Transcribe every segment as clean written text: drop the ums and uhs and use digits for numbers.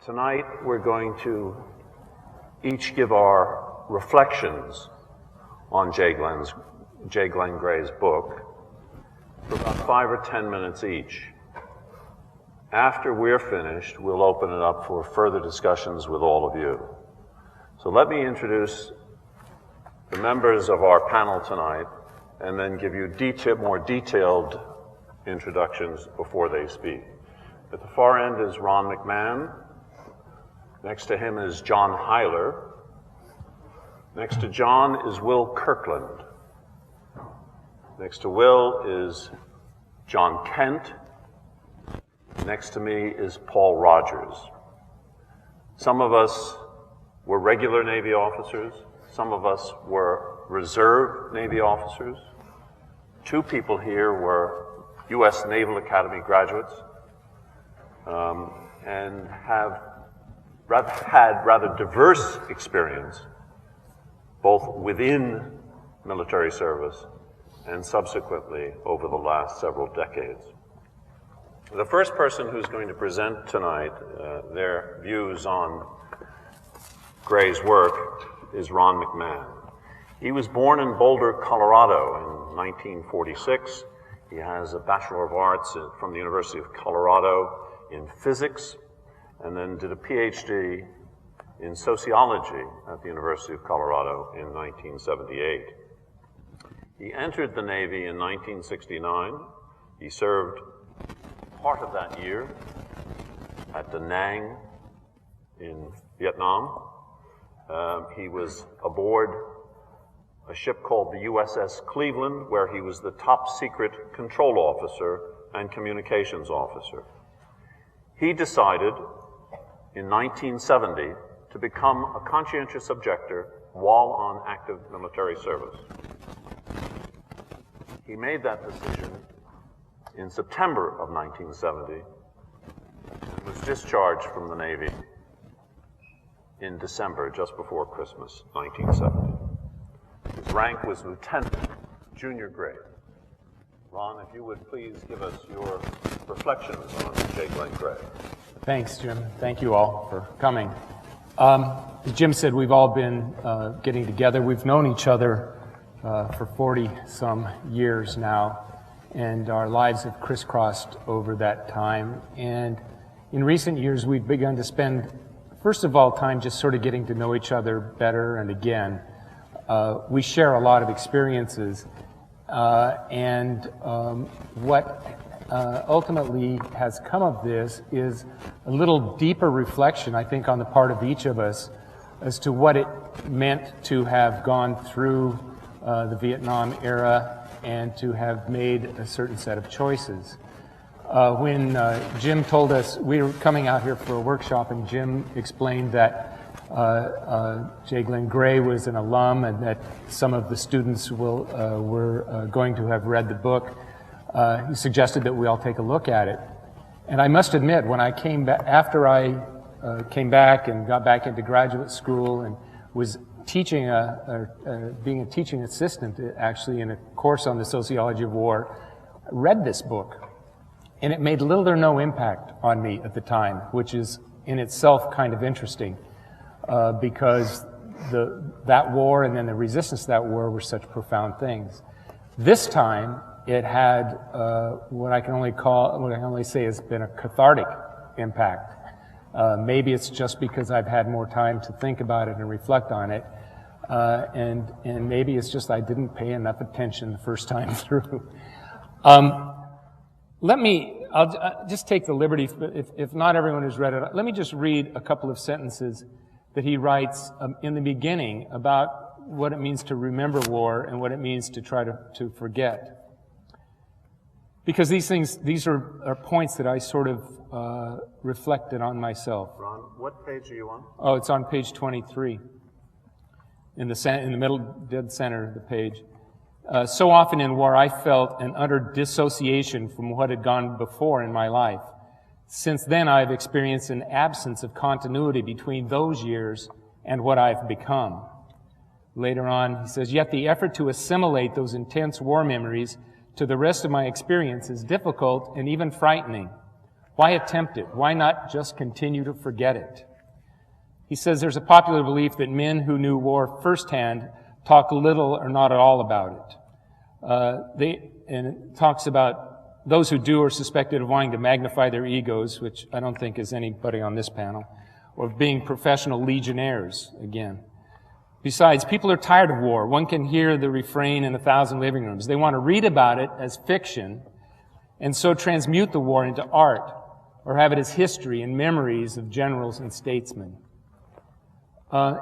Tonight we're going to each give our reflections on J. Glenn Gray's book for about 5 or 10 minutes each. After we're finished, we'll open it up for further discussions with all of you. So let me introduce the members of our panel tonight and then give you more detailed introductions before they speak. At the far end is Ron McMahon. Next to him is John Heiler. Next to John is Will Kirkland. Next to Will is John Kent. Next to me is Paul Rogers. Some of us were regular Navy officers. Some of us were reserve Navy officers. 2 people here were U.S. Naval Academy graduates and have had rather diverse experience, both within military service and subsequently over the last several decades. The first person who's going to present tonight their views on Gray's work is Ron McMahon. He was born in Boulder, Colorado in 1946. He has a Bachelor of Arts from the University of Colorado in physics, and then did a PhD in sociology at the University of Colorado in 1978. He entered the Navy in 1969. He served part of that year at Da Nang in Vietnam. He was aboard a ship called the USS Cleveland, where he was the top secret control officer and communications officer. He decided in 1970 to become a conscientious objector while on active military service. He made that decision in September of 1970 and was discharged from the Navy in December, just before Christmas, 1970. His rank was lieutenant, junior grade. Ron, if you would please give us your reflections on J. Glenn Gray. Thanks, Jim. Thank you all for coming. As Jim said, we've all been getting together. We've known each other for 40-some years now, and our lives have crisscrossed over that time. And in recent years, we've begun to spend, first of all, time just sort of getting to know each other better. And again, we share a lot of experiences, and what ultimately has come of this is a little deeper reflection, I think, on the part of each of us as to what it meant to have gone through the Vietnam era and to have made a certain set of choices. When Jim told us, we were coming out here for a workshop, and Jim explained that J. Glenn Gray was an alum and that some of the students were going to have read the book. He suggested that we all take a look at it. And I must admit, when I came back, after I came back and got back into graduate school and was teaching, being a teaching assistant actually in a course on the sociology of war, I read this book. And it made little or no impact on me at the time, which is in itself kind of interesting, because that war and then the resistance to that war were such profound things. This time, it had what I can only say has been a cathartic impact. Maybe it's just because I've had more time to think about it and reflect on it, and maybe it's just I didn't pay enough attention the first time through. I'll just take the liberty, if not everyone has read it, let me just read a couple of sentences that he writes in the beginning about what it means to remember war and what it means to try to forget. Because these are points that I sort of reflected on myself. Ron, what page are you on? Oh, it's on page 23, in the middle, dead center of the page. So often in war, I felt an utter dissociation from what had gone before in my life. Since then, I've experienced an absence of continuity between those years and what I've become. Later on, he says, yet the effort to assimilate those intense war memories to the rest of my experience is difficult and even frightening. Why attempt it? Why not just continue to forget it? He says there's a popular belief that men who knew war firsthand talk little or not at all about it. And it talks about those who do are suspected of wanting to magnify their egos, which I don't think is anybody on this panel, or of being professional legionnaires, again. Besides, people are tired of war. One can hear the refrain in 1,000 living rooms. They want to read about it as fiction and so transmute the war into art or have it as history and memories of generals and statesmen.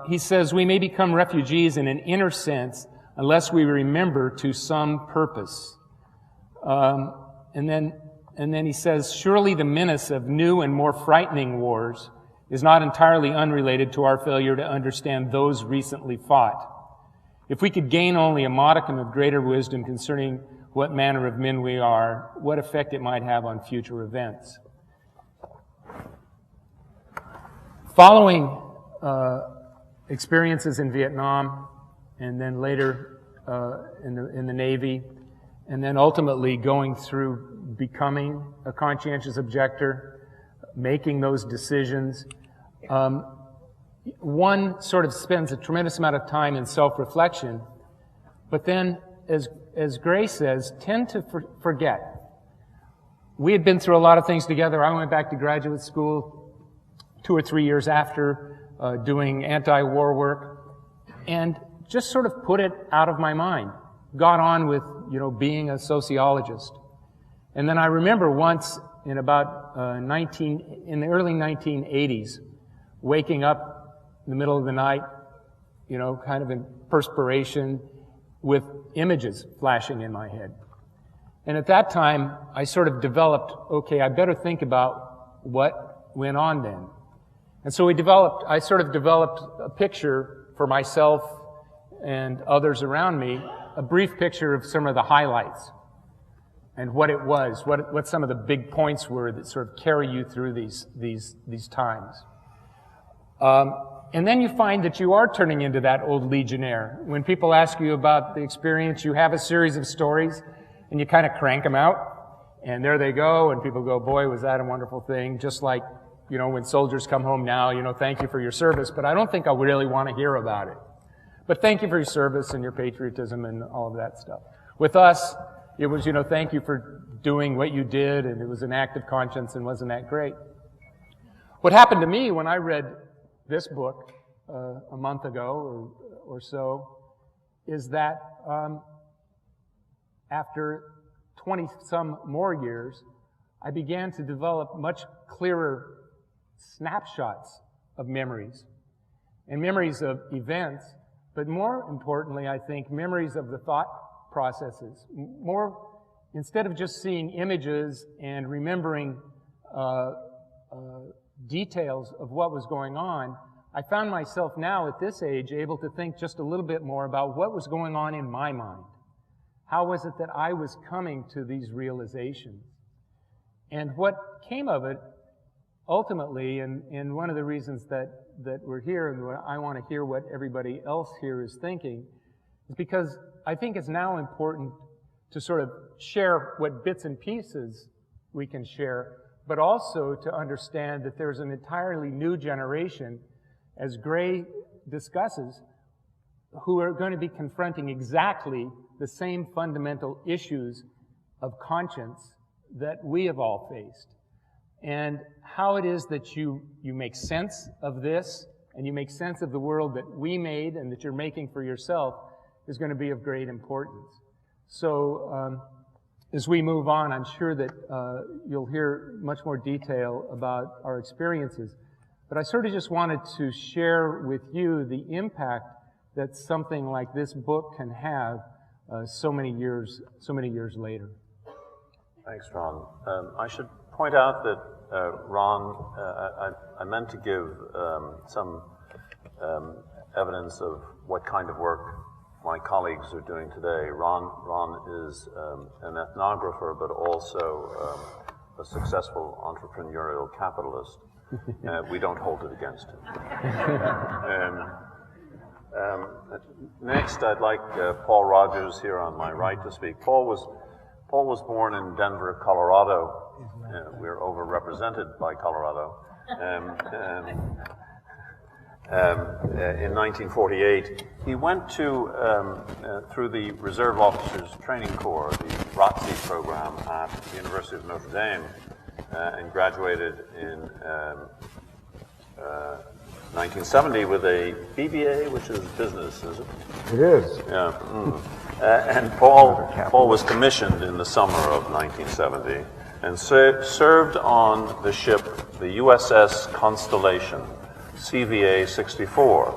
He says we may become refugees in an inner sense unless we remember to some purpose. And then he says, surely the menace of new and more frightening wars is not entirely unrelated to our failure to understand those recently fought. If we could gain only a modicum of greater wisdom concerning what manner of men we are, what effect it might have on future events. Following experiences in Vietnam, and then later in the Navy, and then ultimately going through becoming a conscientious objector, making those decisions, one sort of spends a tremendous amount of time in self-reflection, but then, as Gray says, tend to forget. We had been through a lot of things together. I went back to graduate school 2 or 3 years after doing anti-war work, and just sort of put it out of my mind. Got on with, being a sociologist. And then I remember once in about in the early 1980s, waking up in the middle of the night, kind of in perspiration, with images flashing in my head. And at that time, I sort of developed, okay, I better think about what went on then. And so I sort of developed a picture for myself and others around me, a brief picture of some of the highlights and what it was, what some of the big points were that sort of carry you through these times. And then you find that you are turning into that old legionnaire. When people ask you about the experience, you have a series of stories and you kind of crank them out, and there they go, and people go, boy, was that a wonderful thing, just like when soldiers come home now, thank you for your service, but I don't think I really want to hear about it. But thank you for your service and your patriotism and all of that stuff. With us, it was, thank you for doing what you did, and it was an act of conscience, and wasn't that great? What happened to me when I read this book a month ago or so is that after 20-some more years, I began to develop much clearer snapshots of memories, and memories of events, but more importantly, I think, memories of the thought processes. Instead of just seeing images and remembering details of what was going on, I found myself now at this age able to think just a little bit more about what was going on in my mind. How was it that I was coming to these realizations? And what came of it ultimately, and one of the reasons that we're here and I want to hear what everybody else here is thinking, is because I think it's now important to sort of share what bits and pieces we can share, but also to understand that there's an entirely new generation, as Gray discusses, who are going to be confronting exactly the same fundamental issues of conscience that we have all faced. And how it is that you make sense of this, and you make sense of the world that we made and that you're making for yourself, is going to be of great importance. So as we move on, I'm sure that you'll hear much more detail about our experiences. But I sort of just wanted to share with you the impact that something like this book can have so many years later. Thanks, Ron. I should point out that Ron, I meant to give some evidence of what kind of work my colleagues are doing today. Ron is an ethnographer, but also a successful entrepreneurial capitalist. We don't hold it against him. Next, I'd like Paul Rogers here on my right to speak. Paul was born in Denver, Colorado we're overrepresented by Colorado. In 1948, he went to, through the Reserve Officers Training Corps, the ROTC program at the University of Notre Dame, and graduated in 1970 with a BBA, which is business, is it? It is. Yeah. And Paul was commissioned in the summer of 1970 and served on the ship, the USS Constellation, CVA 64.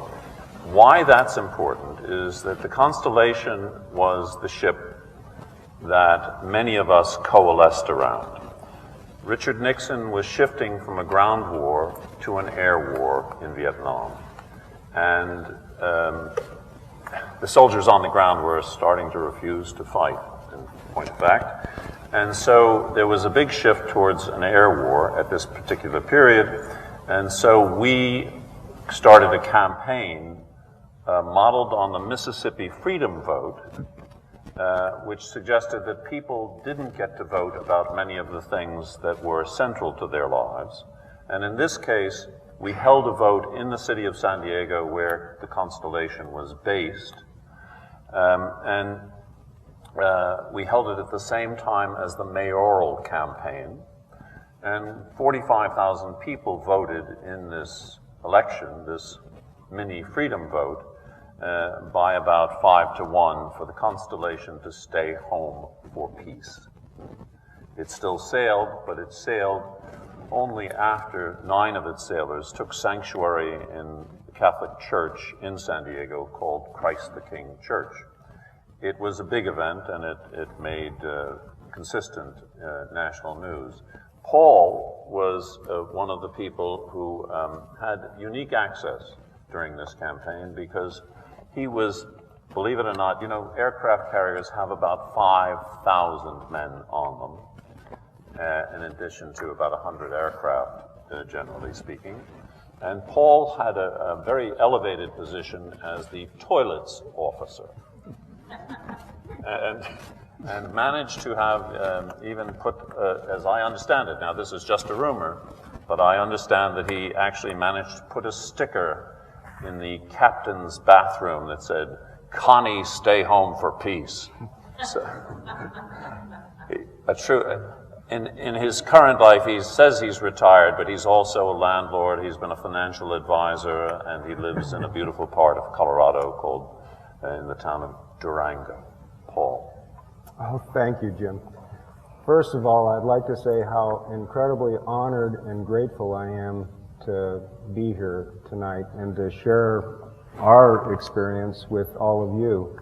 Why that's important is that the Constellation was the ship that many of us coalesced around. Richard Nixon was shifting from a ground war to an air war in Vietnam. And the soldiers on the ground were starting to refuse to fight, in point of fact. And so there was a big shift towards an air war at this particular period. And so we started a campaign modeled on the Mississippi Freedom Vote, which suggested that people didn't get to vote about many of the things that were central to their lives. And in this case, we held a vote in the city of San Diego where the Constellation was based. We held it at the same time as the mayoral campaign. And 45,000 people voted in this election, this mini freedom vote, by about 5-1 for the Constellation to stay home for peace. It still sailed, but it sailed only after 9 of its sailors took sanctuary in the Catholic Church in San Diego called Christ the King Church. It was a big event, and it made consistent national news. Paul was one of the people who had unique access during this campaign because he was, believe it or not, aircraft carriers have about 5,000 men on them, in addition to about 100 aircraft, generally speaking. And Paul had a very elevated position as the toilets officer. And managed to have even put, as I understand it, now this is just a rumor, but I understand that he actually managed to put a sticker in the captain's bathroom that said, "Connie, stay home for peace." So, in his current life, he says he's retired, but he's also a landlord. He's been a financial advisor, and he lives in a beautiful part of Colorado called, in the town of Durango. Paul. Oh, thank you, Jim. First of all, I'd like to say how incredibly honored and grateful I am to be here tonight and to share our experience with all of you.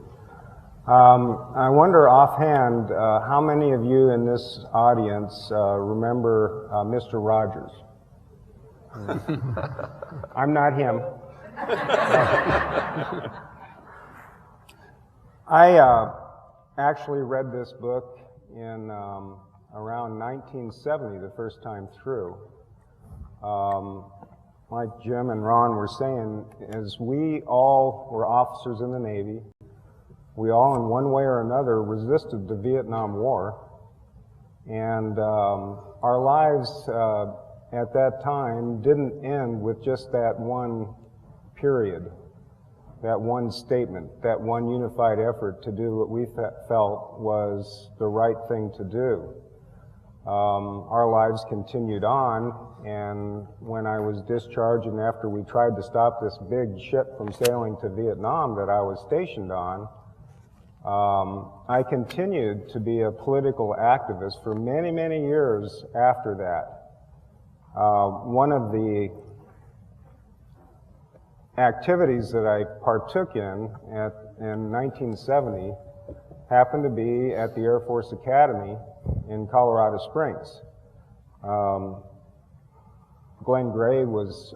I wonder offhand how many of you in this audience remember Mr. Rogers? I'm not him. I actually read this book in around 1970, the first time through. Like Jim and Ron were saying, as we all were officers in the Navy, we all in one way or another resisted the Vietnam War, and our lives at that time didn't end with just that one period, that one statement, that one unified effort to do what we felt was the right thing to do. Our lives continued on, and when I was discharged and after we tried to stop this big ship from sailing to Vietnam that I was stationed on, I continued to be a political activist for many, many years after that. One of the activities that I partook in 1970 happened to be at the Air Force Academy in Colorado Springs. Glenn Gray was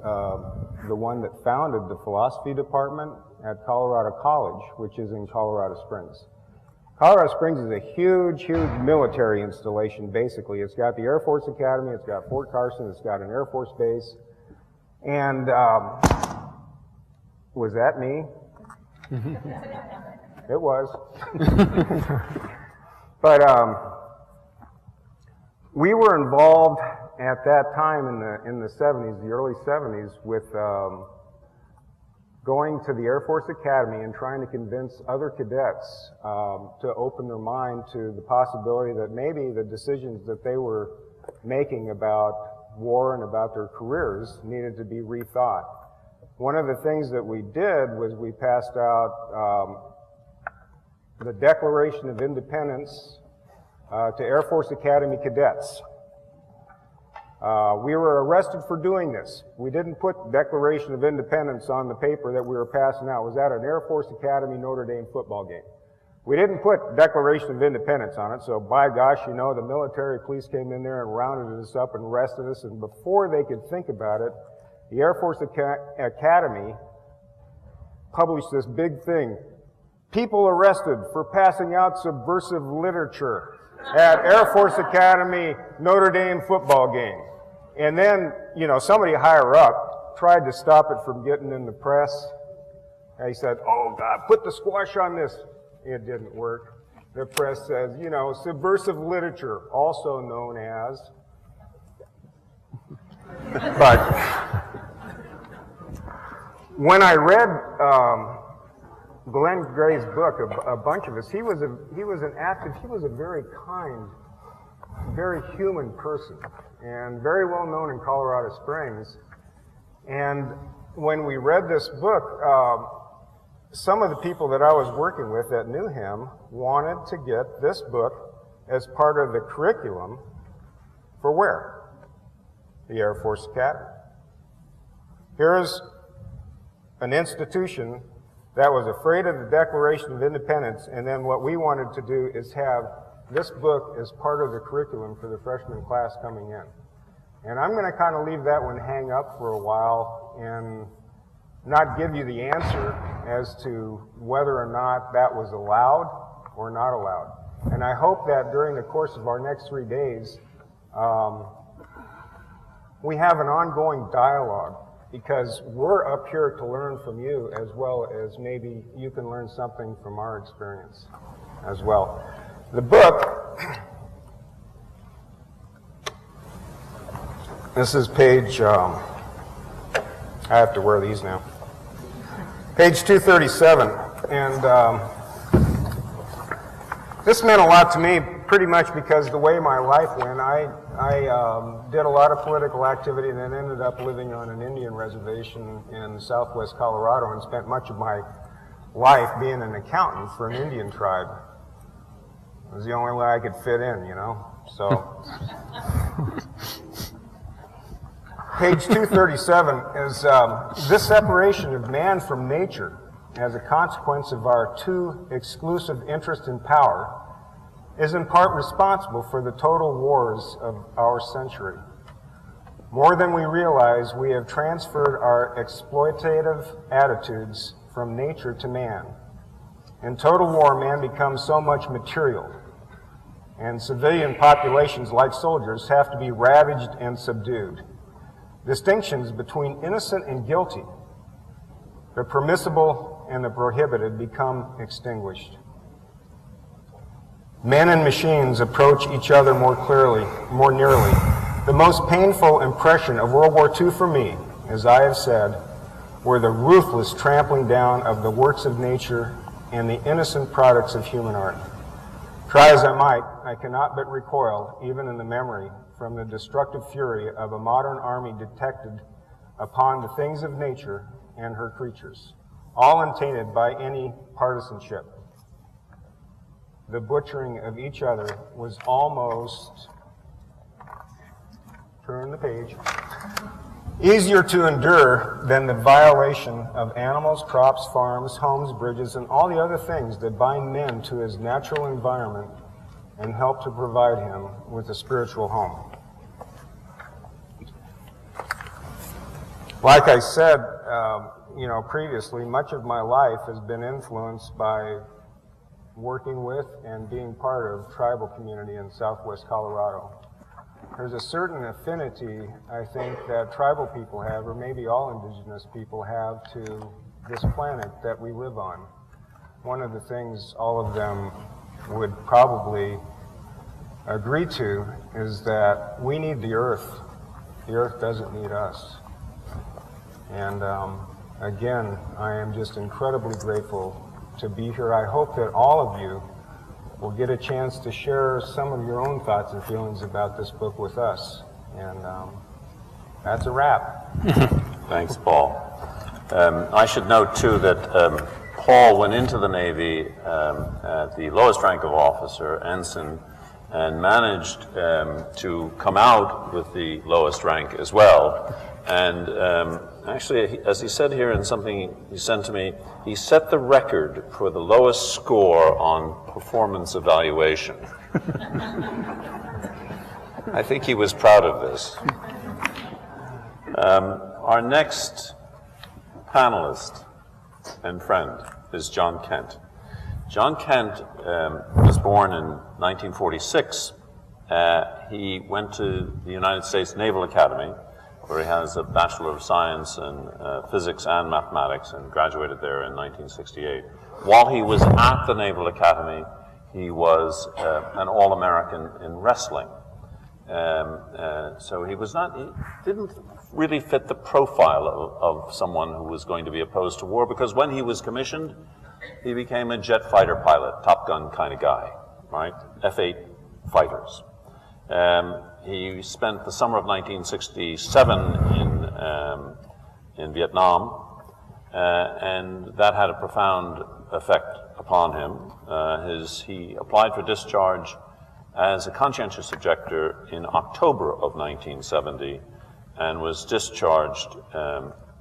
the one that founded the philosophy department at Colorado College, which is in Colorado Springs. Colorado Springs is a huge, huge military installation, basically. It's got the Air Force Academy, it's got Fort Carson, it's got an Air Force base. And was that me? It was. But We were involved at that time in the 70s, the early 70s, with going to the Air Force Academy and trying to convince other cadets to open their mind to the possibility that maybe the decisions that they were making about war and about their careers needed to be rethought. One of the things that we did was we passed out the Declaration of Independence to Air Force Academy cadets. We were arrested for doing this. We didn't put Declaration of Independence on the paper that we were passing out. It was at an Air Force Academy Notre Dame football game. We didn't put Declaration of Independence on it, so by gosh, you know, the military police came in there and rounded us up and arrested us, and before they could think about it, the Air Force Academy published this big thing. People arrested for passing out subversive literature at Air Force Academy Notre Dame football game. And then, you know, somebody higher up tried to stop it from getting in the press. And he said, oh God, put the squash on this. It didn't work. The press says, you know, subversive literature, also known as. But when I read Glenn Gray's book, a bunch of us, he was a very kind, very human person, and very well known in Colorado Springs. And when we read this book, some of the people that I was working with that knew him wanted to get this book as part of the curriculum for where? The Air Force Academy. Here's an institution that was afraid of the Declaration of Independence, and then what we wanted to do is have this book as part of the curriculum for the freshman class coming in. And I'm going to kind of leave that one hang up for a while and not give you the answer as to whether or not that was allowed or not allowed. And I hope that during the course of our next 3 days, we have an ongoing dialogue, because we're up here to learn from you as well as maybe you can learn something from our experience as well. The book, this is page, I have to wear these now, page 237, and this meant a lot to me pretty much because the way my life went, I did a lot of political activity and then ended up living on an Indian reservation in southwest Colorado and spent much of my life being an accountant for an Indian tribe. It was the only way I could fit in, you know, so. Page 237 is this separation of man from nature as a consequence of our too exclusive interest in power is in part responsible for the total wars of our century. More than we realize, we have transferred our exploitative attitudes from nature to man. In total war, man becomes so much material, and civilian populations, like soldiers, have to be ravaged and subdued. Distinctions between innocent and guilty, the permissible and the prohibited, become extinguished. Men and machines approach each other more clearly, more nearly. The most painful impression of World War II for me, as I have said, were the ruthless trampling down of the works of nature and the innocent products of human art. Try as I might, I cannot but recoil, even in the memory, from the destructive fury of a modern army detected upon the things of nature and her creatures, all untainted by any partisanship. The butchering of each other was almost, turn the page, easier to endure than the violation of animals, crops, farms, homes, bridges, and all the other things that bind man to his natural environment and help to provide him with a spiritual home. Like I said, previously, much of my life has been influenced by working with and being part of tribal community in southwest Colorado. There's a certain affinity, I think, that tribal people have, or maybe all indigenous people have, to this planet that we live on. One of the things all of them would probably agree to is that we need the Earth. The Earth doesn't need us. And again, I am just incredibly grateful to be here. I hope that all of you will get a chance to share some of your own thoughts and feelings about this book with us. And that's a wrap. Thanks, Paul. I should note, too, that Paul went into the Navy at the lowest rank of officer, ensign, and managed to come out with the lowest rank as well. And actually, as he said here in something he sent to me, he set the record for the lowest score on performance evaluation. I think he was proud of this. Our next panelist and friend is John Kent. John Kent was born in 1946. He went to the United States Naval Academy, where he has a Bachelor of Science in Physics and Mathematics, and graduated there in 1968. While he was at the Naval Academy, he was an All-American in wrestling. So he didn't really fit the profile of someone who was going to be opposed to war, because when he was commissioned, he became a jet fighter pilot, Top Gun kind of guy, right? F-8 fighters. He spent the summer of 1967 in Vietnam, and that had a profound effect upon him. He applied for discharge as a conscientious objector in October of 1970 and was discharged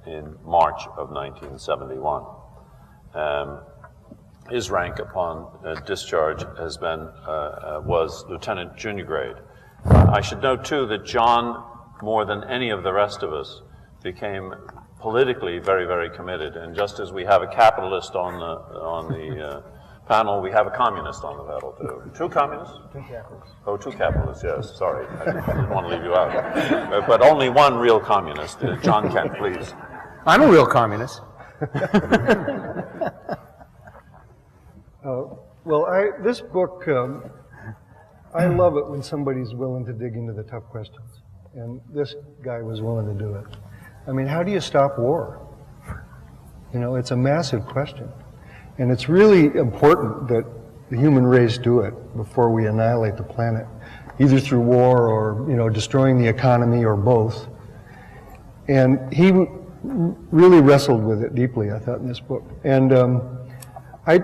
in March of 1971. His rank upon discharge was Lieutenant Junior grade. I should note, too, that John, more than any of the rest of us, became politically very, very committed. And just as we have a capitalist on the panel, we have a communist on the panel, too. Two communists? Two capitalists. Oh, two capitalists, yes. Sorry. I didn't want to leave you out. But only one real communist. John Kent, please. I'm a real communist. This book, I love it when somebody's willing to dig into the tough questions. And this guy was willing to do it. I mean, how do you stop war? You know, it's a massive question. And it's really important that the human race do it before we annihilate the planet, either through war or, you know, destroying the economy or both. And he really wrestled with it deeply, I thought, in this book. And I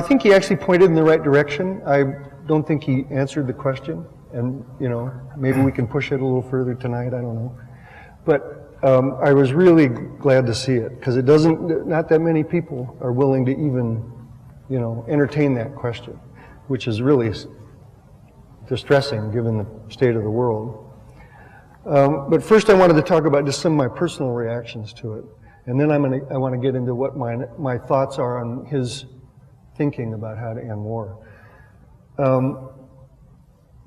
think he actually pointed in the right direction. I don't think he answered the question. And, you know, maybe we can push it a little further tonight, I don't know. But I was really glad to see it, because not that many people are willing to even, you know, entertain that question, which is really distressing given the state of the world. But first I wanted to talk about just some of my personal reactions to it. And then I want to get into what my thoughts are on his thinking about how to end war.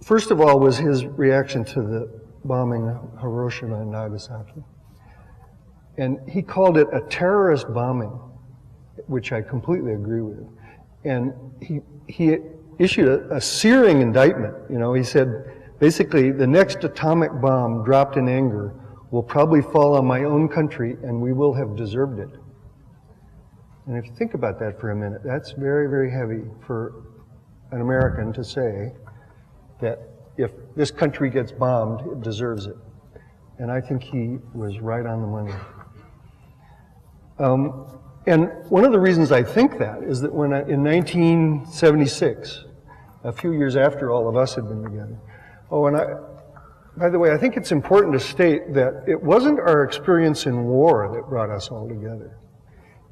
First of all was his reaction to the bombing of Hiroshima and Nagasaki. And he called it a terrorist bombing, which I completely agree with. And he issued a searing indictment. You know, he said, basically, the next atomic bomb dropped in anger will probably fall on my own country, and we will have deserved it. And if you think about that for a minute, that's very, very heavy for an American to say that if this country gets bombed, it deserves it. And I think he was right on the money. And one of the reasons I think that is that when in 1976, a few years after all of us had been together, by the way, I think it's important to state that it wasn't our experience in war that brought us all together.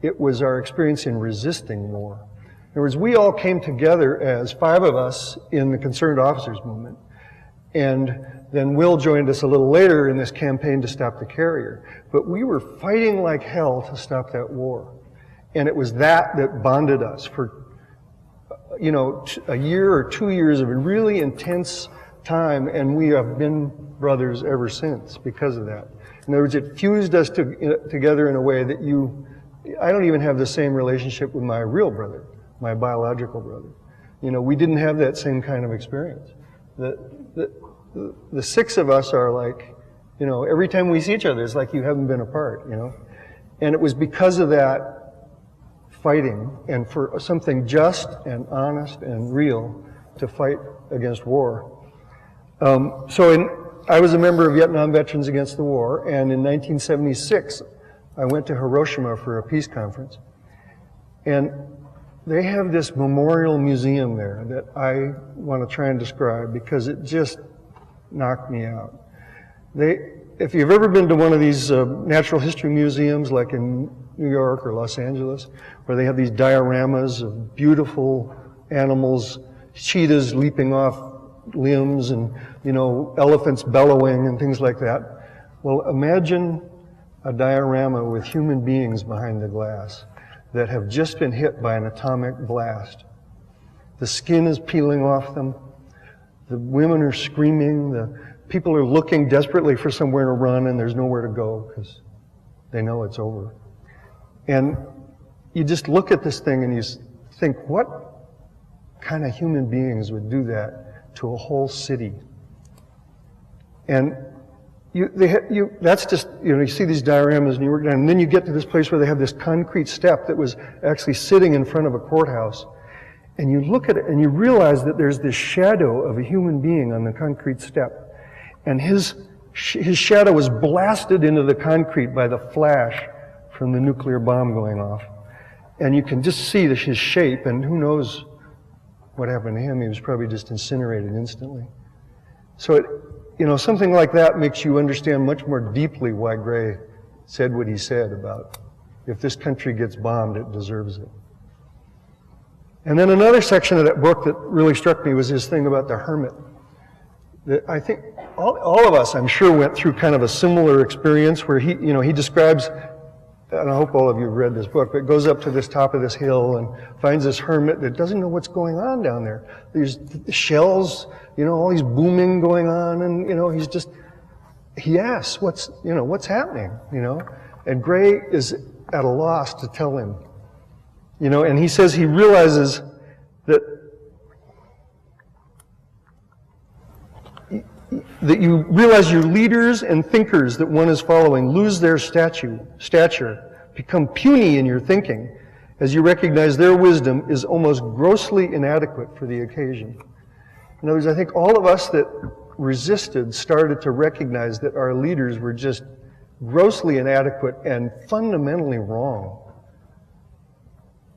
It was our experience in resisting war. In other words, we all came together as 5 of us in the Concerned Officers Movement. And then Will joined us a little later in this campaign to stop the carrier. But we were fighting like hell to stop that war. And it was that bonded us for, you know, a year or 2 years of a really intense time, and we have been brothers ever since because of that. In other words, it fused us together in a way that I don't even have the same relationship with my real brother, my biological brother. You know, we didn't have that same kind of experience. The six of us are like, you know, every time we see each other, it's like you haven't been apart, you know. And it was because of that fighting and for something just and honest and real to fight against war. I was a member of Vietnam Veterans Against the War, and in 1976, I went to Hiroshima for a peace conference. And they have this memorial museum there that I want to try and describe because it just knocked me out. If you've ever been to one of these natural history museums like in New York or Los Angeles, where they have these dioramas of beautiful animals, cheetahs leaping off limbs and, you know, elephants bellowing and things like that. Well, imagine a diorama with human beings behind the glass that have just been hit by an atomic blast. The skin is peeling off them. The women are screaming. The people are looking desperately for somewhere to run, and there's nowhere to go because they know it's over. And you just look at this thing and you think, what kind of human beings would do that to a whole city? And that's just, you know, you see these dioramas and you work down, and then you get to this place where they have this concrete step that was actually sitting in front of a courthouse. And you look at it and you realize that there's this shadow of a human being on the concrete step. And his shadow was blasted into the concrete by the flash from the nuclear bomb going off. And you can just see his shape, and who knows what happened to him. He was probably just incinerated instantly. So you know, something like that makes you understand much more deeply why Gray said what he said about if this country gets bombed, it deserves it. And then another section of that book that really struck me was his thing about the hermit. That I think all of us, I'm sure, went through kind of a similar experience where he describes, and I hope all of you have read this book, but goes up to this top of this hill and finds this hermit that doesn't know what's going on down there. There's shells, you know, all these booming going on, and, you know, he asks, what's happening, you know? And Gray is at a loss to tell him, you know, and he says he realizes that you realize your leaders and thinkers that one is following lose their stature, become puny in your thinking, as you recognize their wisdom is almost grossly inadequate for the occasion. In other words, I think all of us that resisted started to recognize that our leaders were just grossly inadequate and fundamentally wrong.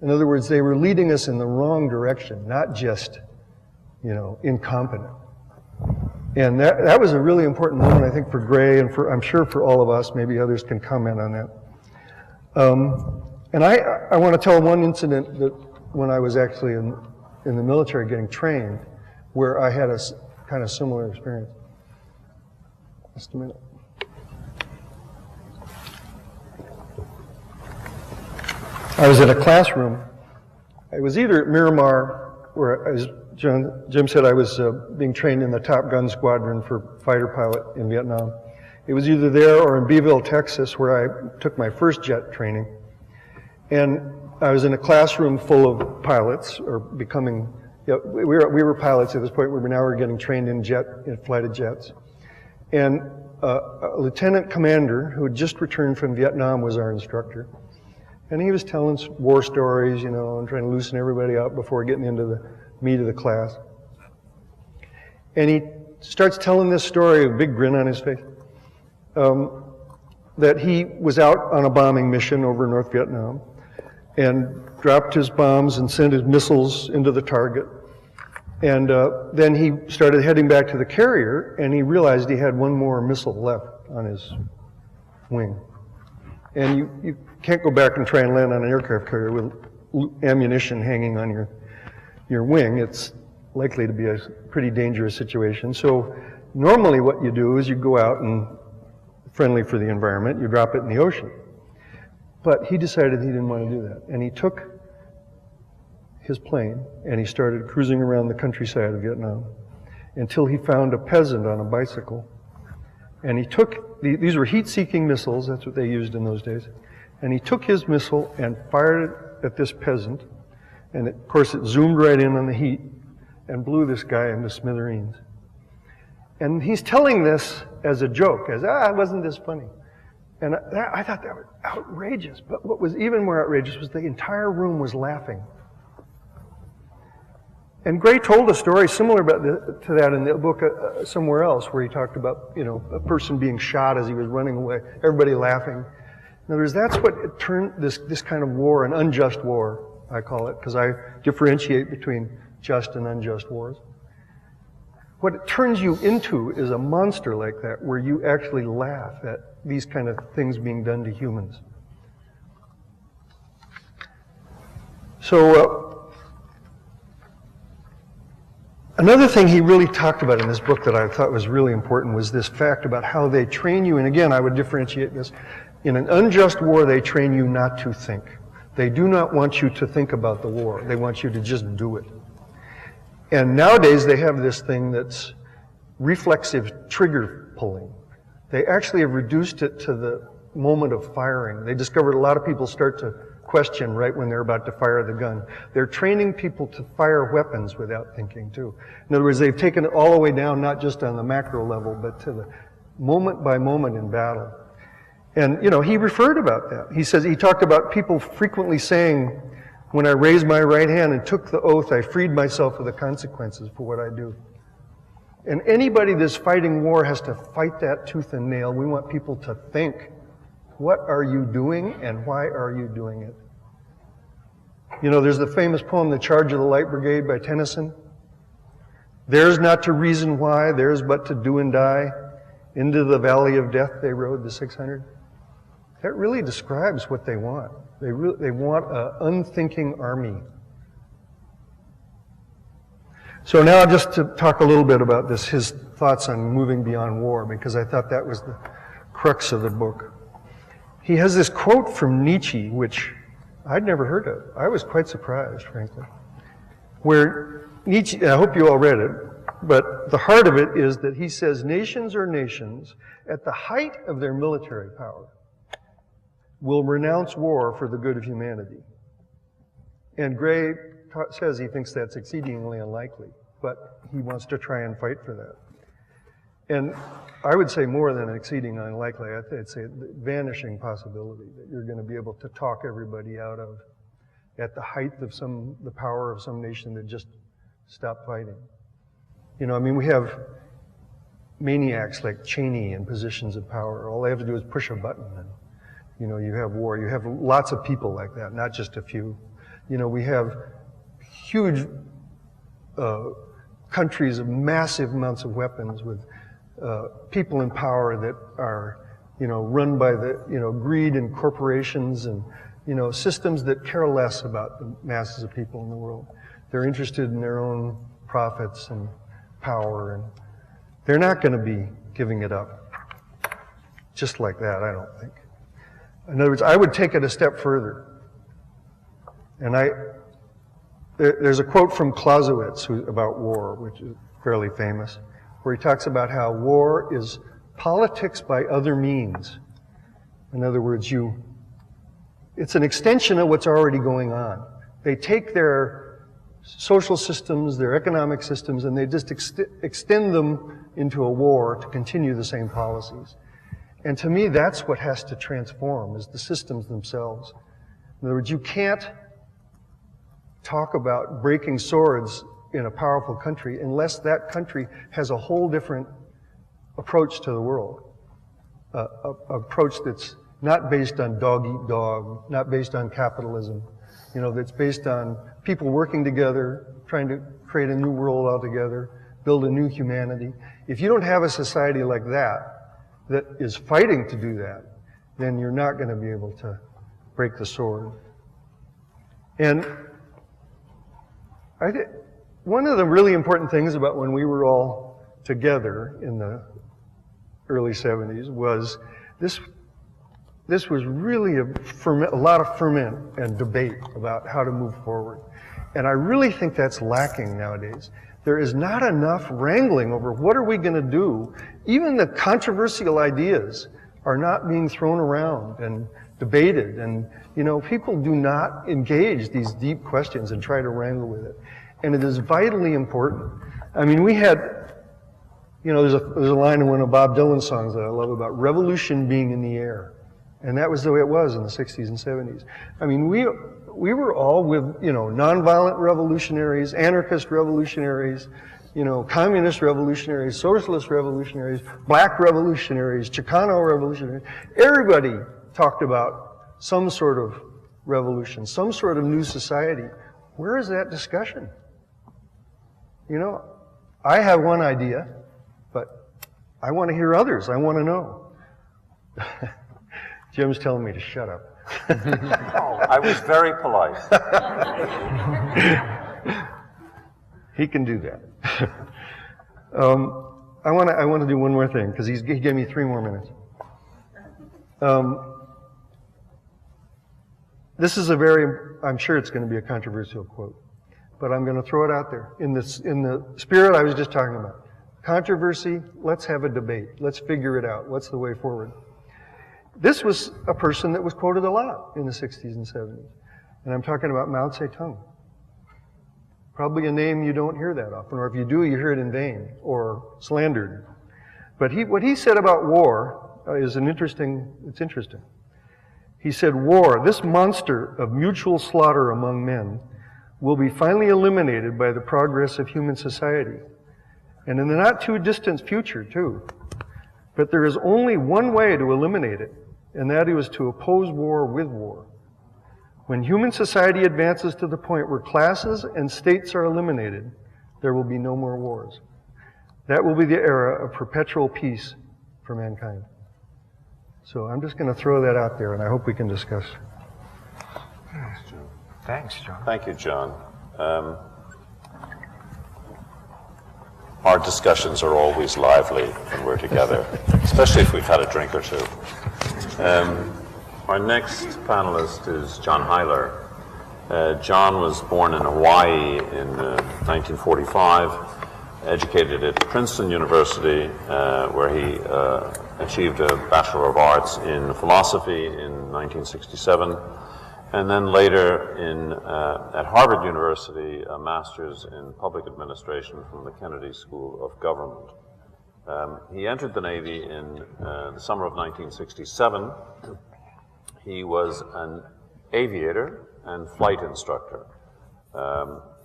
In other words, they were leading us in the wrong direction, not just, you know, incompetent. And that was a really important moment, I think, for Gray and I'm sure for all of us. Maybe others can comment on that. And I want to tell one incident that when I was actually in the military getting trained, where I had a kind of similar experience. Just a minute. I was in a classroom. I was either at Miramar, where Jim said I was being trained in the Top Gun Squadron for fighter pilot in Vietnam. It was either there or in Beeville, Texas, where I took my first jet training. And I was in a classroom full of pilots, or becoming, you know, we were pilots at this point. Now we're getting trained in flight of jets. And a lieutenant commander who had just returned from Vietnam was our instructor. And he was telling war stories, you know, and trying to loosen everybody up before getting into the meat of the class. And he starts telling this story, a big grin on his face, that he was out on a bombing mission over North Vietnam and dropped his bombs and sent his missiles into the target. And then he started heading back to the carrier, and he realized he had one more missile left on his wing. And you can't go back and try and land on an aircraft carrier with ammunition hanging on your wing. It's likely to be a pretty dangerous situation. So normally what you do is you go out and, friendly for the environment, you drop it in the ocean. But he decided he didn't want to do that. And he took his plane and he started cruising around the countryside of Vietnam until he found a peasant on a bicycle. And he took, these were heat-seeking missiles, that's what they used in those days. And he took his missile and fired it at this peasant. And of course it zoomed right in on the heat and blew this guy into smithereens. And he's telling this as a joke, wasn't this funny? And I thought that was outrageous. But what was even more outrageous was the entire room was laughing. And Gray told a story similar to that in the book somewhere else, where he talked about, a person being shot as he was running away, everybody laughing. In other words, that's what it turned this kind of war, an unjust war, I call it, because I differentiate between just and unjust wars. What it turns you into is a monster like that, where you actually laugh at these kind of things being done to humans. So, another thing he really talked about in this book that I thought was really important was this fact about how they train you, and again, I would differentiate this. In an unjust war, they train you not to think. They do not want you to think about the war. They want you to just do it. And nowadays, they have this thing that's reflexive trigger pulling. They actually have reduced it to the moment of firing. They discovered a lot of people start to question right when they're about to fire the gun. They're training people to fire weapons without thinking, too. In other words, they've taken it all the way down, not just on the macro level, but to the moment by moment in battle. And, he referred about that. He talked about people frequently saying, when I raised my right hand and took the oath, I freed myself of the consequences for what I do. And anybody that's fighting war has to fight that tooth and nail. We want people to think, what are you doing and why are you doing it? There's the famous poem, The Charge of the Light Brigade by Tennyson. Theirs not to reason why, theirs but to do and die. Into the valley of death they rode, the 600. That really describes what they want. They want an unthinking army. So now just to talk a little bit about this, his thoughts on moving beyond war, because I thought that was the crux of the book. He has this quote from Nietzsche, which I'd never heard of. I was quite surprised, frankly. Where Nietzsche, I hope you all read it, but the heart of it is that he says, nations are nations at the height of their military power will renounce war for the good of humanity. And Gray says he thinks that's exceedingly unlikely, but he wants to try and fight for that. And I would say more than exceedingly unlikely, I'd say vanishing possibility that you're going to be able to talk everybody out of at the height of the power of some nation that just stopped fighting. We have maniacs like Cheney in positions of power. All they have to do is push a button and you have war. You have lots of people like that, not just a few. We have huge countries of massive amounts of weapons with people in power that are, run by the, greed and corporations and, systems that care less about the masses of people in the world. They're interested in their own profits and power, and they're not going to be giving it up just like that, I don't think. In other words, I would take it a step further. And there's a quote from Clausewitz about war, which is fairly famous, where he talks about how war is politics by other means. In other words, it's an extension of what's already going on. They take their social systems, their economic systems, and they just extend them into a war to continue the same policies. And to me, that's what has to transform, is the systems themselves. In other words, you can't talk about breaking swords in a powerful country unless that country has a whole different approach to the world. Approach that's not based on dog eat dog, not based on capitalism, that's based on people working together, trying to create a new world altogether, build a new humanity. If you don't have a society like that is fighting to do that, then you're not going to be able to break the sword. And one of the really important things about when we were all together in the early 70s was this was really a lot of ferment and debate about how to move forward. And I really think that's lacking nowadays. There is not enough wrangling over what are we going to do. Even the controversial ideas are not being thrown around and debated. And, people do not engage these deep questions and try to wrangle with it. And it is vitally important. I mean, we had, You know, there's a line in one of Bob Dylan's songs that I love about revolution being in the air. And that was the way it was in the 60s and 70s. I mean, we were all with, you know, nonviolent revolutionaries, anarchist revolutionaries, you know, communist revolutionaries, socialist revolutionaries, black revolutionaries, Chicano revolutionaries. Everybody talked about some sort of revolution, some sort of new society. Where is that discussion? You know, I have one idea, but I want to hear others. I want to know. Jim's telling me to shut up. Oh, I was very polite. He can do that. I want to do one more thing because he gave me 3 more minutes. This is I'm sure it's going to be a controversial quote, but I'm going to throw it out there in the spirit I was just talking about. Controversy. Let's have a debate. Let's figure it out. What's the way forward? This was a person that was quoted a lot in the 60s and 70s. And I'm talking about Mao Zedong. Probably a name you don't hear that often, or if you do, you hear it in vain or slandered. But what he said about war is interesting. He said, war, this monster of mutual slaughter among men, will be finally eliminated by the progress of human society. And in the not too distant future, too. But there is only one way to eliminate it, and that is to oppose war with war. When human society advances to the point where classes and states are eliminated, there will be no more wars. That will be the era of perpetual peace for mankind. So I'm just going to throw that out there, and I hope we can discuss. Thanks, John. Thank you, John. Our discussions are always lively when we're together, especially if we've had a drink or two. Our next panelist is John Hyler. John was born in Hawaii in 1945, educated at Princeton University, where he achieved a Bachelor of Arts in Philosophy in 1967, and then later at Harvard University, a Master's in Public Administration from the Kennedy School of Government. He entered the Navy in the summer of 1967. He was an aviator and flight instructor.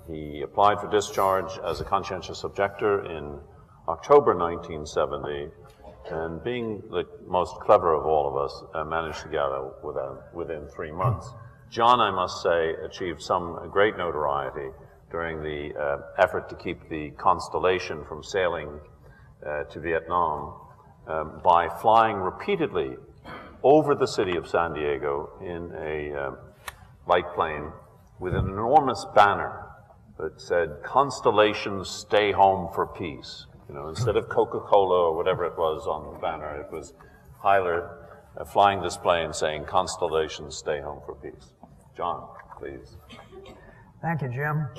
He applied for discharge as a conscientious objector in October 1970, and being the most clever of all of us, managed to get out within 3 months. John, I must say, achieved some great notoriety during the effort to keep the Constellation from sailing to Vietnam by flying repeatedly over the city of San Diego in a light plane with an enormous banner that said, "Constellation, stay home for peace." You know, instead of Coca-Cola or whatever it was on the banner, it was Hyler flying this plane saying, "Constellation, stay home for peace." John, please. Thank you, Jim.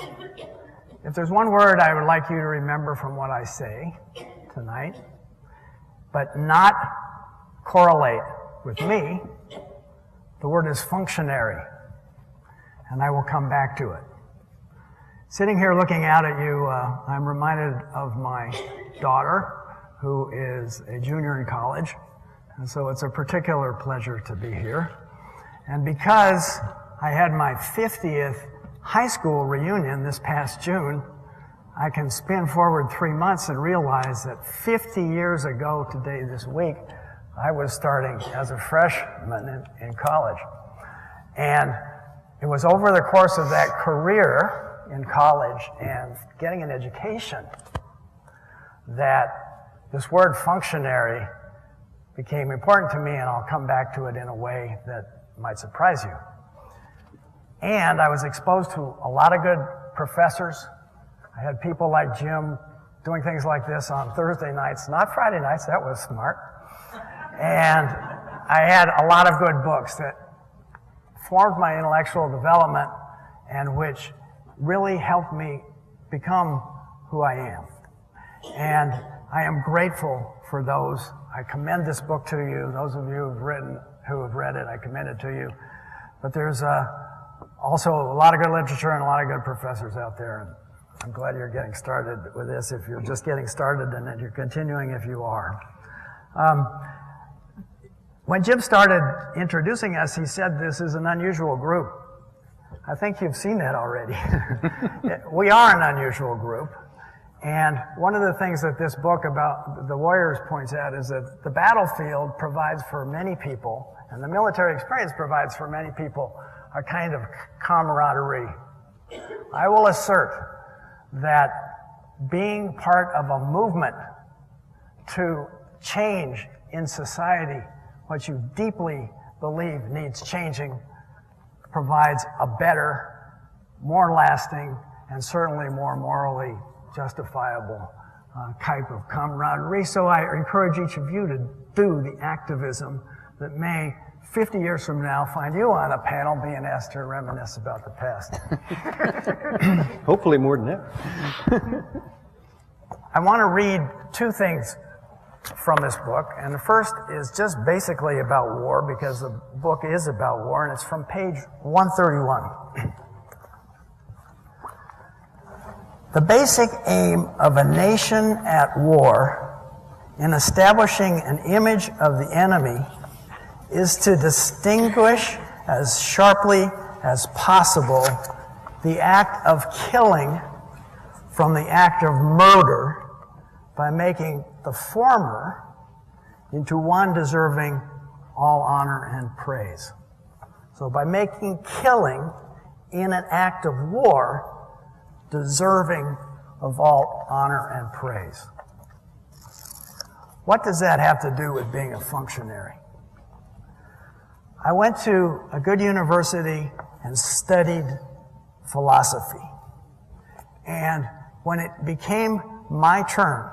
If there's one word I would like you to remember from what I say tonight, but not correlate with me, the word is functionary, and I will come back to it. Sitting here looking out at you, I'm reminded of my daughter, who is a junior in college, and so it's a particular pleasure to be here. And because I had my 50th high school reunion this past June, I can spin forward 3 months and realize that 50 years ago today, this week, I was starting as a freshman in college. And it was over the course of that career in college and getting an education that this word functionary became important to me, and I'll come back to it in a way that might surprise you. And I was exposed to a lot of good professors. I had people like Jim doing things like this on Thursday nights, not Friday nights, that was smart. And I had a lot of good books that formed my intellectual development and which really helped me become who I am. And I am grateful for those. I commend this book to you. Those of you who have read it, I commend it to you. But there's also a lot of good literature and a lot of good professors out there. And I'm glad you're getting started with this if you're just getting started, and that you're continuing if you are. When Jim started introducing us, he said this is an unusual group. I think you've seen that already. We are an unusual group. And one of the things that this book about the warriors points out is that the battlefield provides for many people, and the military experience provides for many people, a kind of camaraderie. I will assert that being part of a movement to change in society what you deeply believe needs changing provides a better, more lasting, and certainly more morally justifiable type of camaraderie. So I encourage each of you to do the activism that may, 50 years from now, find you on a panel being asked to reminisce about the past. Hopefully more than that. I want to read two things from this book, and the first is just basically about war, because the book is about war, and it's from page 131. The basic aim of a nation at war in establishing an image of the enemy is to distinguish as sharply as possible the act of killing from the act of murder by making the former into one deserving all honor and praise. So by making killing in an act of war deserving of all honor and praise. What does that have to do with being a functionary? I went to a good university and studied philosophy. And when it became my turn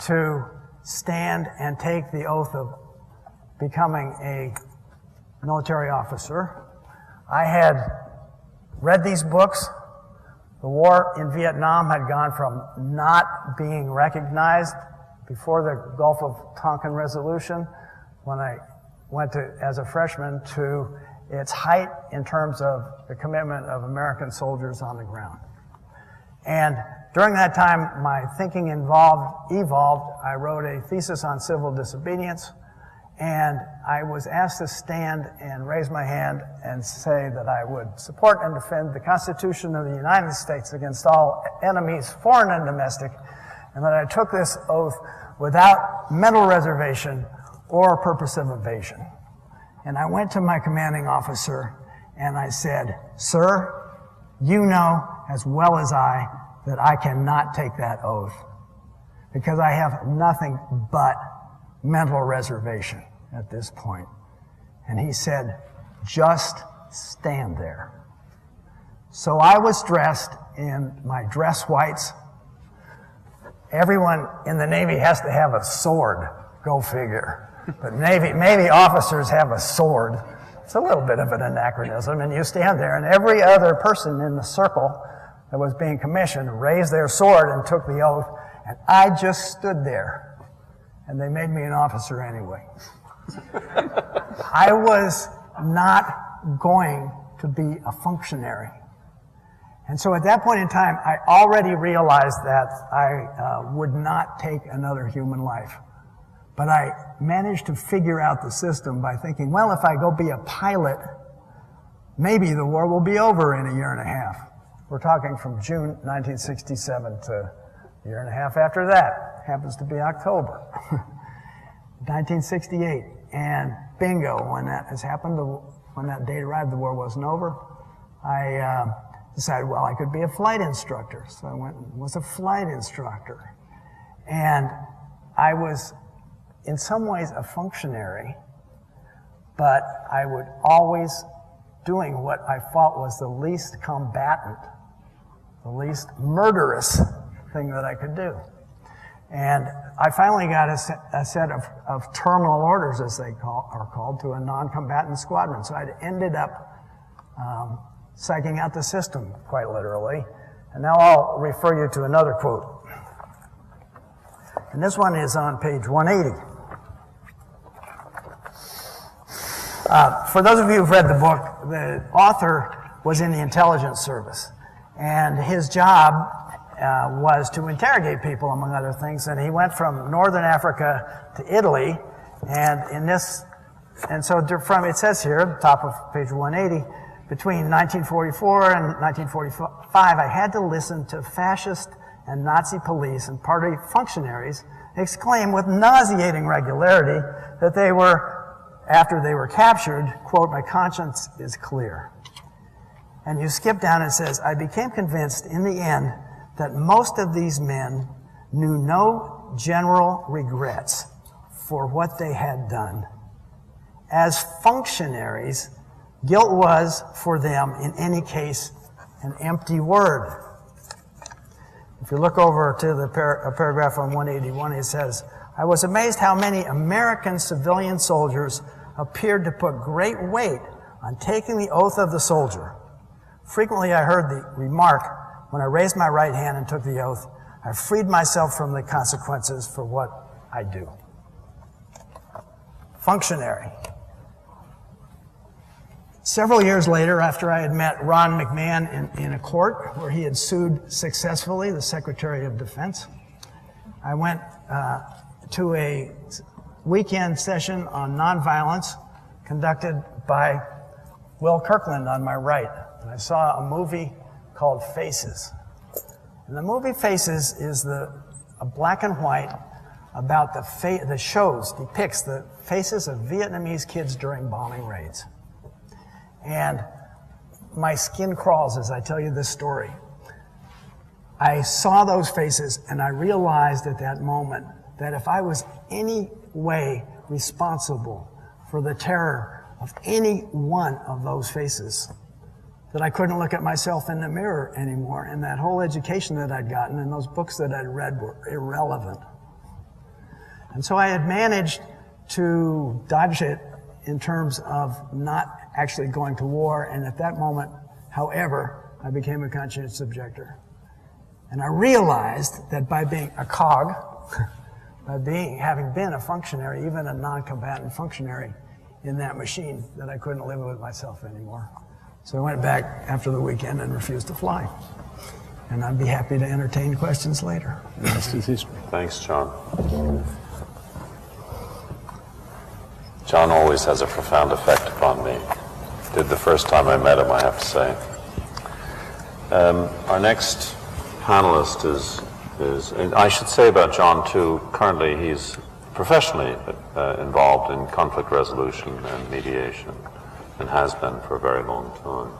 to stand and take the oath of becoming a military officer, I had read these books. The war in Vietnam had gone from not being recognized before the Gulf of Tonkin resolution, when I went to, as a freshman, to its height in terms of the commitment of American soldiers on the ground. And during that time, my thinking evolved. I wrote a thesis on civil disobedience, and I was asked to stand and raise my hand and say that I would support and defend the Constitution of the United States against all enemies, foreign and domestic, and that I took this oath without mental reservation or purpose of evasion. And I went to my commanding officer and I said, "Sir, you know as well as I that I cannot take that oath because I have nothing but mental reservation at this point." And he said, "Just stand there." So I was dressed in my dress whites. Everyone in the Navy has to have a sword, go figure. But Navy officers have a sword. It's a little bit of an anachronism, and you stand there, and every other person in the circle that was being commissioned raised their sword and took the oath, and I just stood there, and they made me an officer anyway. I was not going to be a functionary. And so at that point in time, I already realized that I would not take another human life. But I managed to figure out the system by thinking, well, if I go be a pilot, maybe the war will be over in a year and a half. We're talking from June 1967 to a year and a half after that. Happens to be October 1968. And bingo, when that has happened, when that date arrived, the war wasn't over. I decided, well, I could be a flight instructor. So I went and was a flight instructor. And I was in some ways a functionary, but I would always doing what I felt was the least combatant, the least murderous thing that I could do. And I finally got a set of terminal orders, as they are called, to a non-combatant squadron. So I'd ended up psyching out the system, quite literally. And now I'll refer you to another quote. And this one is on page 180. For those of you who've read the book, the author was in the intelligence service. And his job was to interrogate people, among other things. And he went from Northern Africa to Italy, and so from, it says here, at the top of page 180, between 1944 and 1945, I had to listen to fascist and Nazi police and party functionaries exclaim with nauseating regularity that they were, after they were captured, quote, "My conscience is clear." And you skip down and it says, I became convinced in the end that most of these men knew no general regrets for what they had done. As functionaries, guilt was, for them, in any case, an empty word. If you look over to the paragraph on 181, it says, I was amazed how many American civilian soldiers appeared to put great weight on taking the oath of the soldier. Frequently I heard the remark, when I raised my right hand and took the oath, I freed myself from the consequences for what I do. Functionary. Several years later, after I had met Ron McMahon in a court where he had sued successfully the Secretary of Defense, I went to a weekend session on nonviolence conducted by Will Kirkland on my right. And I saw a movie called Faces. And the movie Faces is a black and white about the shows, depicts the faces of Vietnamese kids during bombing raids. And my skin crawls as I tell you this story. I saw those faces and I realized at that moment that if I was any way responsible for the terror of any one of those faces, that I couldn't look at myself in the mirror anymore, and that whole education that I'd gotten and those books that I'd read were irrelevant. And so I had managed to dodge it in terms of not actually going to war, and at that moment, however, I became a conscientious objector. And I realized that by being a cog, having been a functionary, even a non-combatant functionary in that machine, that I couldn't live with myself anymore. So I went back after the weekend and refused to fly. And I'd be happy to entertain questions later. Thanks, John. John always has a profound effect upon me. Did the first time I met him, I have to say. Our next panelist is, and I should say about John too, currently he's professionally involved in conflict resolution and mediation, and has been for a very long time.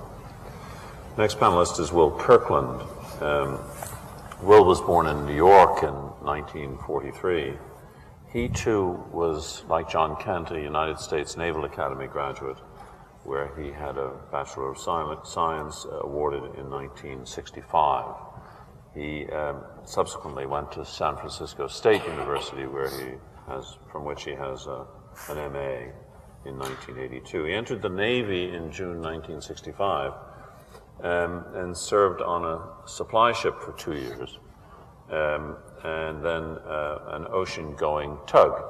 Next panelist is Will Kirkland. Will was born in New York in 1943. He too was, like John Kent, a United States Naval Academy graduate, where he had a Bachelor of Science awarded in 1965. He subsequently went to San Francisco State University, from which he has an MA in 1982. He entered the Navy in June 1965 and served on a supply ship for 2 years, and then an ocean-going tug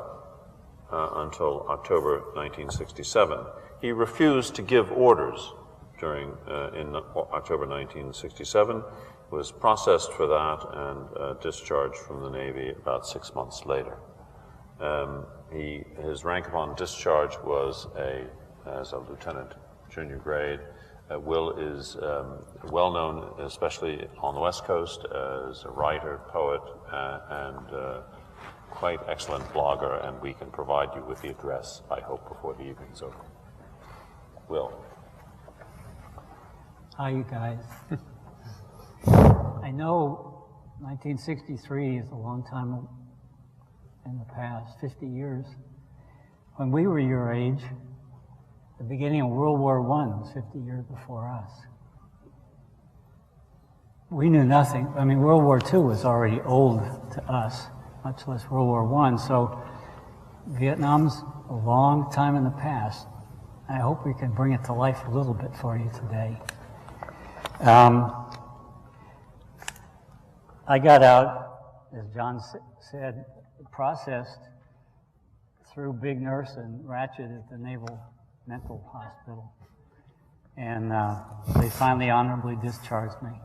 until October 1967. He refused to give orders in October 1967, was processed for that and discharged from the Navy about 6 months later. His rank upon discharge was as a lieutenant, junior grade. Will is well known, especially on the West Coast, as a writer, poet, and quite excellent blogger, and we can provide you with the address, I hope, before the evening's over. Will. Hi, you guys. I know 1963 is a long time in the past, 50 years. When we were your age, the beginning of World War I was 50 years before us. We knew nothing. I mean, World War II was already old to us, much less World War I. So Vietnam's a long time in the past. I hope we can bring it to life a little bit for you today. I got out, as John said, processed through Big Nurse and Ratchet at the Naval Mental Hospital. And they finally honorably discharged me.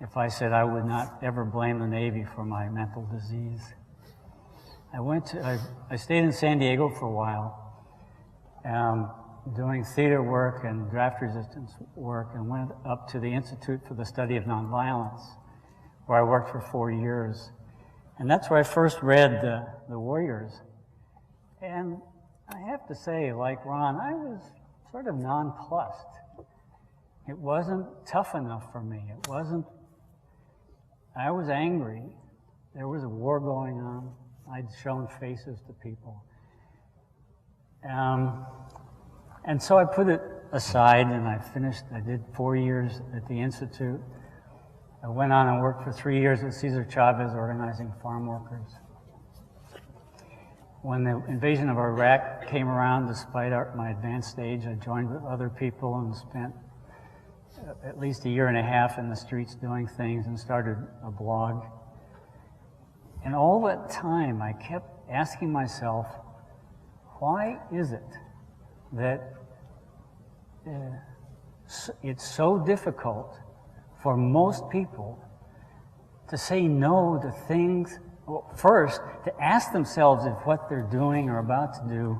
if I said I would not ever blame the Navy for my mental disease. I stayed in San Diego for a while, doing theater work and draft resistance work, and went up to the Institute for the Study of Nonviolence, where I worked for 4 years. And that's where I first read the Warriors. And I have to say, like Ron, I was sort of nonplussed. It wasn't tough enough for me. I was angry. There was a war going on. I'd shown faces to people. And so I put it aside and I did 4 years at the Institute. I went on and worked for 3 years with Cesar Chavez organizing farm workers. When the invasion of Iraq came around, despite my advanced age, I joined with other people and spent at least a year and a half in the streets doing things and started a blog. And all that time, I kept asking myself, why is it that it's so difficult for most people to say no to things, well, first, to ask themselves if what they're doing or about to do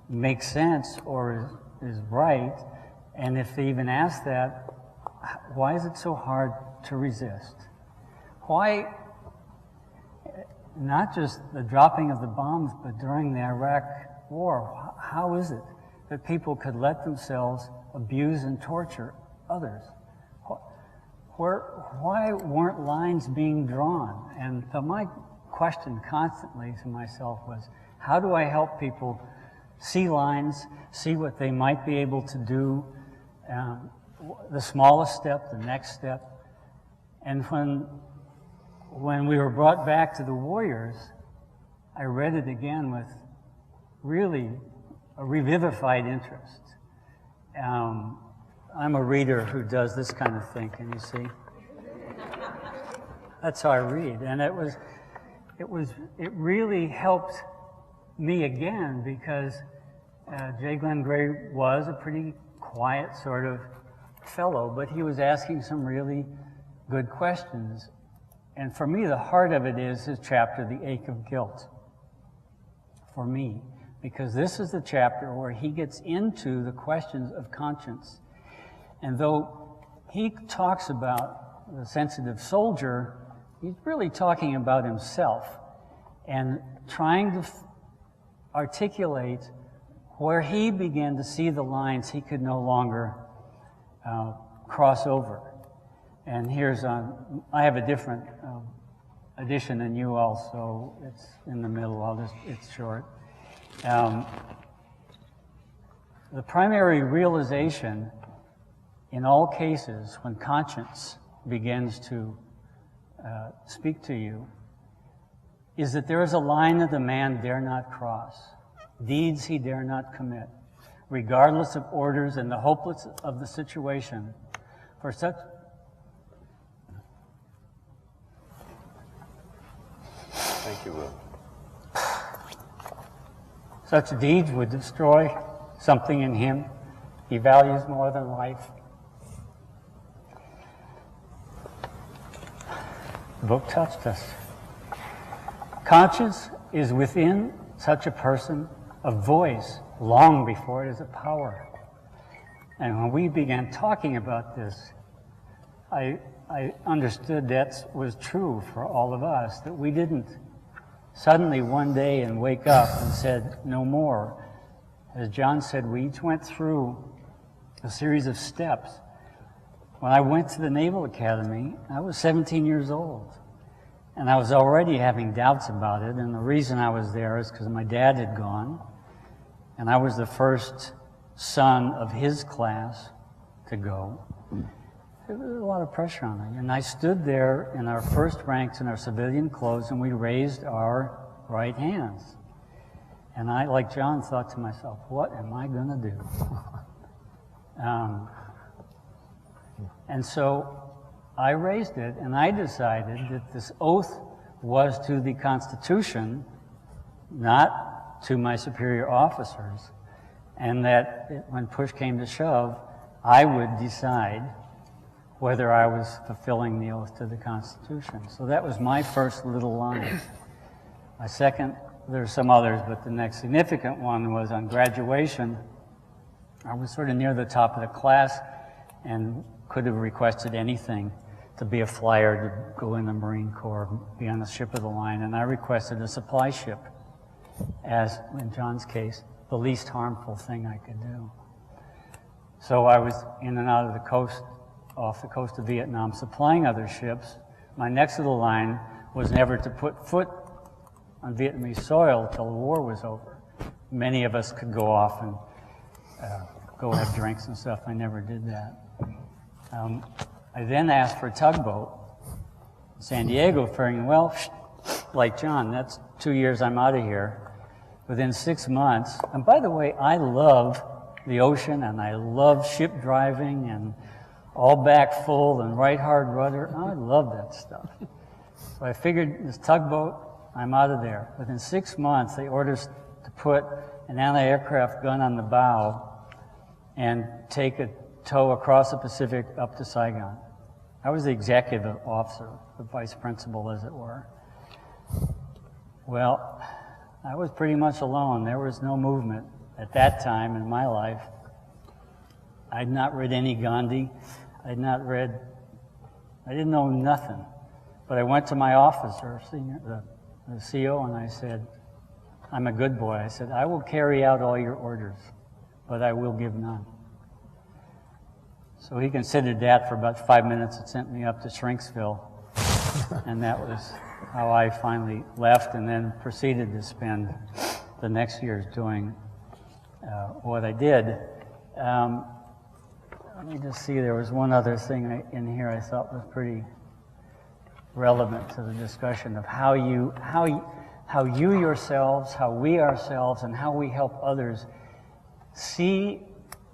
makes sense or is right, and if they even ask that, why is it so hard to resist? Why, not just the dropping of the bombs, but during the Iraq War, how is it that people could let themselves abuse and torture others? Why weren't lines being drawn? And so my question constantly to myself was, how do I help people see lines, see what they might be able to do, the smallest step, the next step? And when we were brought back to the Warriors, I read it again with really a revivified interest. I'm a reader who does this kind of thing, can you see? That's how I read, and it really helped me again, because J. Glenn Gray was a pretty quiet sort of fellow, but he was asking some really good questions. And for me, the heart of it is his chapter, The Ache of Guilt, for me, because this is the chapter where he gets into the questions of conscience. And though he talks about the sensitive soldier, he's really talking about himself and trying to articulate where he began to see the lines he could no longer cross over. And here's I have a different edition than you all, so it's in the middle. It's short. The primary realization in all cases when conscience begins to speak to you is that there is a line that the man dare not cross, deeds he dare not commit, regardless of orders and the hopelessness of the situation. For Thank you, Will. such deeds would destroy something in him he values more than life. The book touched us. Conscience is within such a person a voice long before it is a power. And when we began talking about this, I understood that was true for all of us, that we didn't suddenly one day and wake up and said, no more. As John said, we each went through a series of steps. When I went to the Naval Academy, I was 17 years old. And I was already having doubts about it, and the reason I was there is because my dad had gone, and I was the first son of his class to go. There was a lot of pressure on me, and I stood there in our first ranks in our civilian clothes, and we raised our right hands. And I, like John, thought to myself, what am I going to do? And so I raised it, and I decided that this oath was to the Constitution, not to my superior officers, and that when push came to shove, I would decide whether I was fulfilling the oath to the Constitution. So that was my first little line. My second, there's some others, but the next significant one was on graduation. I was sort of near the top of the class and could have requested anything, to be a flyer, to go in the Marine Corps, be on the ship of the line, and I requested a supply ship as, in John's case, the least harmful thing I could do. So I was in and out of the coast, off the coast of Vietnam, supplying other ships. My next little line was never to put foot on Vietnamese soil till the war was over. Many of us could go off and go have drinks and stuff. I never did that. I then asked for a tugboat in San Diego, figuring, well, like John, that's 2 years I'm out of here. Within 6 months, and by the way, I love the ocean and I love ship driving and all back full and right hard rudder. I love that stuff. So I figured this tugboat, I'm out of there. Within 6 months, they ordered us to put an anti-aircraft gun on the bow and take a tow across the Pacific up to Saigon. I was the executive officer, the vice principal, as it were. Well, I was pretty much alone. There was no movement at that time in my life. I'd not read any Gandhi. I didn't know nothing. But I went to my officer, the CO, and I said, I'm a good boy. I said, I will carry out all your orders, but I will give none. So he considered that for about 5 minutes and sent me up to Shrinksville. And that was how I finally left, and then proceeded to spend the next years doing what I did. Let me just see, there was one other thing in here I thought was pretty relevant to the discussion of how you yourselves, how we ourselves, and how we help others see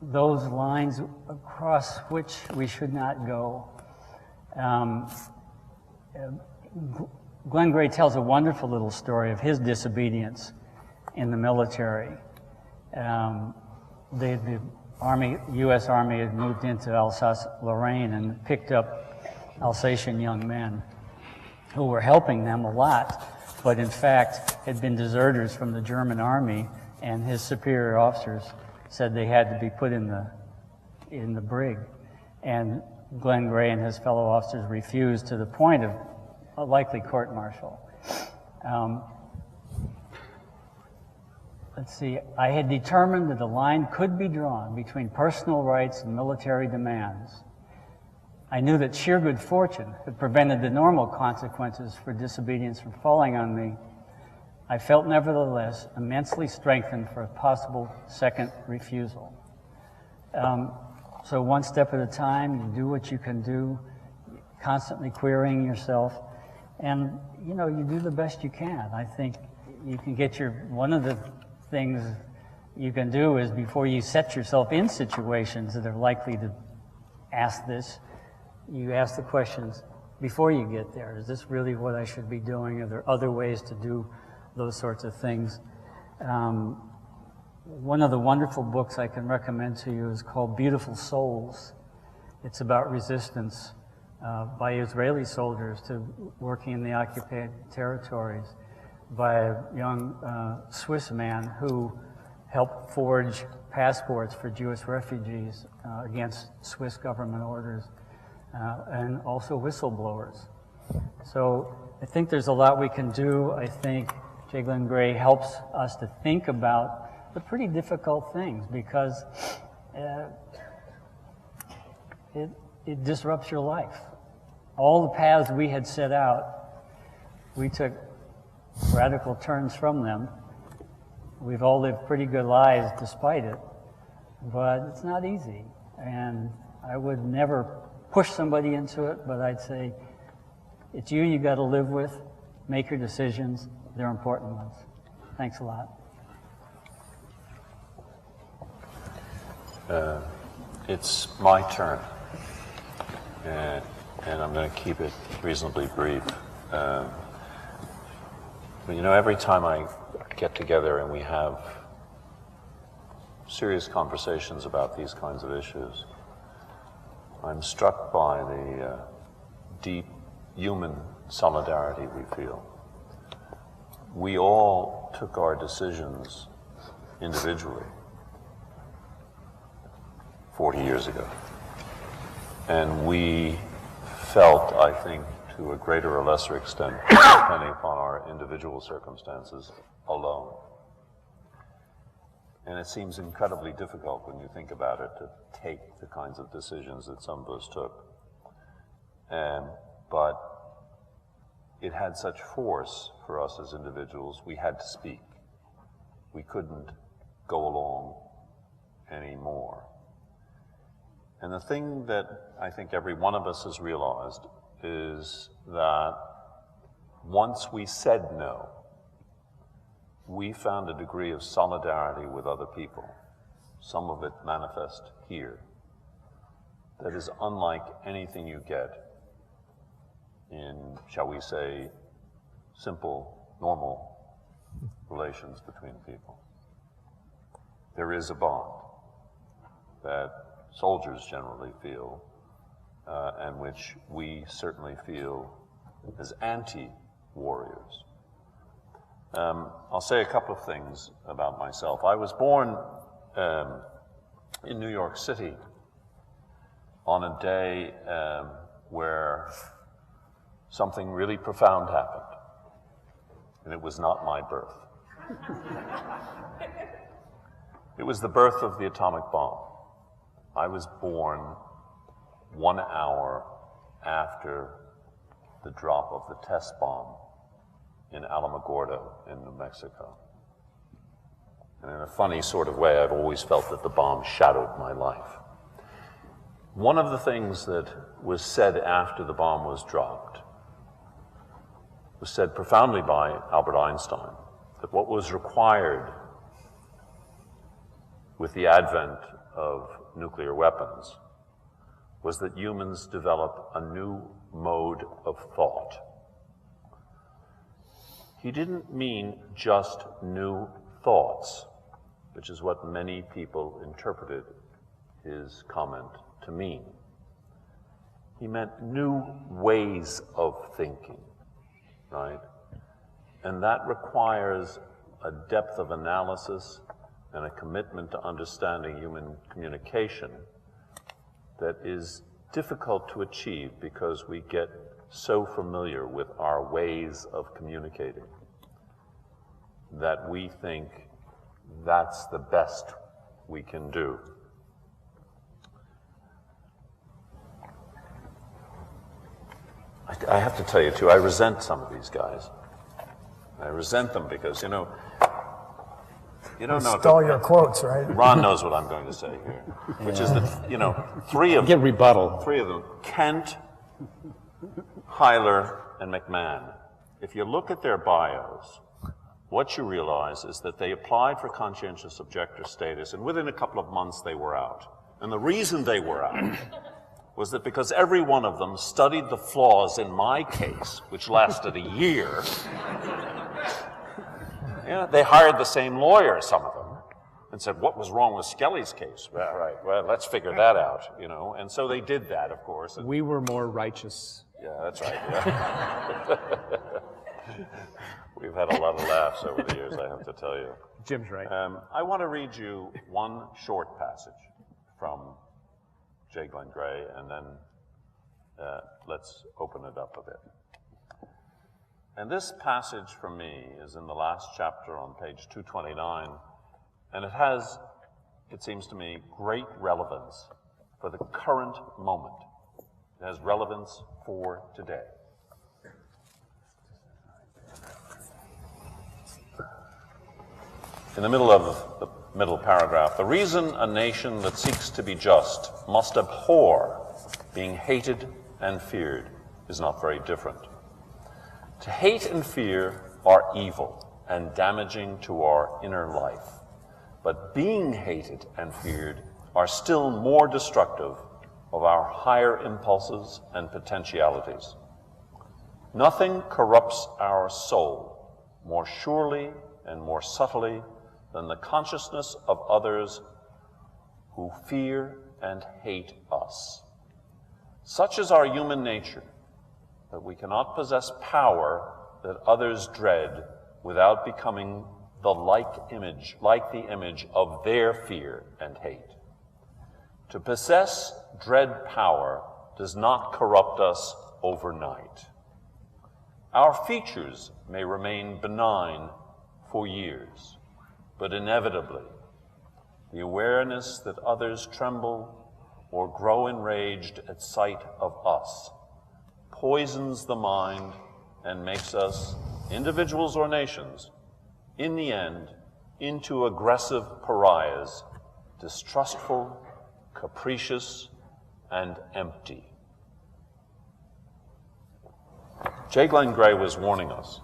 those lines across which we should not go. Glenn Gray tells a wonderful little story of his disobedience in the military. The Army, U.S. Army had moved into Alsace-Lorraine and picked up Alsatian young men who were helping them a lot, but in fact had been deserters from the German Army, and his superior officers said they had to be put in the brig. And Glenn Gray and his fellow officers refused to the point of a likely court-martial. Let's see, I had determined that a line could be drawn between personal rights and military demands. I knew that sheer good fortune had prevented the normal consequences for disobedience from falling on me. I felt, nevertheless, immensely strengthened for a possible second refusal. So one step at a time, you do what you can do, constantly querying yourself, and you do the best you can. I think you can get one of the things you can do is, before you set yourself in situations that are likely to ask this, you ask the questions before you get there. Is this really what I should be doing? Are there other ways to do those sorts of things? One of the wonderful books I can recommend to you is called Beautiful Souls. It's about resistance by Israeli soldiers to working in the occupied territories, by a young Swiss man who helped forge passports for Jewish refugees against Swiss government orders, and also whistleblowers. So I think there's a lot we can do. I think J. Glenn Gray helps us to think about the pretty difficult things, because it disrupts your life. All the paths we had set out, we took radical turns from them. We've all lived pretty good lives despite it, but it's not easy. And I would never push somebody into it, but I'd say, it's you got to live with, make your decisions, they're important ones. Thanks a lot. It's my turn, and I'm going to keep it reasonably brief. Every time I get together and we have serious conversations about these kinds of issues, I'm struck by the deep human solidarity we feel. We all took our decisions individually 40 years ago. And we felt, I think, to a greater or lesser extent, depending upon our individual circumstances, alone. And it seems incredibly difficult when you think about it to take the kinds of decisions that some of us took. But it had such force for us as individuals, we had to speak. We couldn't go along anymore. And the thing that I think every one of us has realized is that once we said no, we found a degree of solidarity with other people, some of it manifest here, that is unlike anything you get in, shall we say, simple, normal relations between people. There is a bond that soldiers generally feel, and which we certainly feel as anti-warriors. I'll say a couple of things about myself. I was born in New York City on a day where something really profound happened, and it was not my birth. It was the birth of the atomic bomb. I was born 1 hour after the drop of the test bomb in Alamogordo in New Mexico. And in a funny sort of way, I've always felt that the bomb shadowed my life. One of the things that was said after the bomb was dropped was said profoundly by Albert Einstein, that what was required with the advent of nuclear weapons was that humans develop a new mode of thought. He didn't mean just new thoughts, which is what many people interpreted his comment to mean. He meant new ways of thinking, right? And that requires a depth of analysis and a commitment to understanding human communication that is difficult to achieve because we get so familiar with our ways of communicating that we think that's the best we can do. I have to tell you too, I resent some of these guys. I resent them because, you don't know. Stole your quotes, right? Ron knows what I'm going to say here, which is that, three of Get rebuttal. them, Kent, Hyler, and McMahon. If you look at their bios, what you realize is that they applied for conscientious objector status, and within a couple of months they were out. And the reason they were out was that because every one of them studied the flaws in my case, which lasted a year. They hired the same lawyer, some of them, and said, what was wrong with Skelly's case? Well, let's figure that out, And so they did that, of course. We were more righteous. Yeah, that's right, yeah. We've had a lot of laughs over the years, I have to tell you. Jim's right. I want to read you one short passage from J. Glenn Gray, and then let's open it up a bit. And this passage for me is in the last chapter on page 229, and it has, it seems to me, great relevance for the current moment. It has relevance for today. In the middle of the middle paragraph, the reason a nation that seeks to be just must abhor being hated and feared is not very different. To hate and fear are evil and damaging to our inner life, but being hated and feared are still more destructive of our higher impulses and potentialities. Nothing corrupts our soul more surely and more subtly than the consciousness of others who fear and hate us. Such is our human nature, that we cannot possess power that others dread without becoming like the image of their fear and hate. To possess dread power does not corrupt us overnight. Our features may remain benign for years, but inevitably, the awareness that others tremble or grow enraged at sight of us poisons the mind and makes us, individuals or nations, in the end, into aggressive pariahs, distrustful, capricious, and empty. J. Glenn Gray was warning us.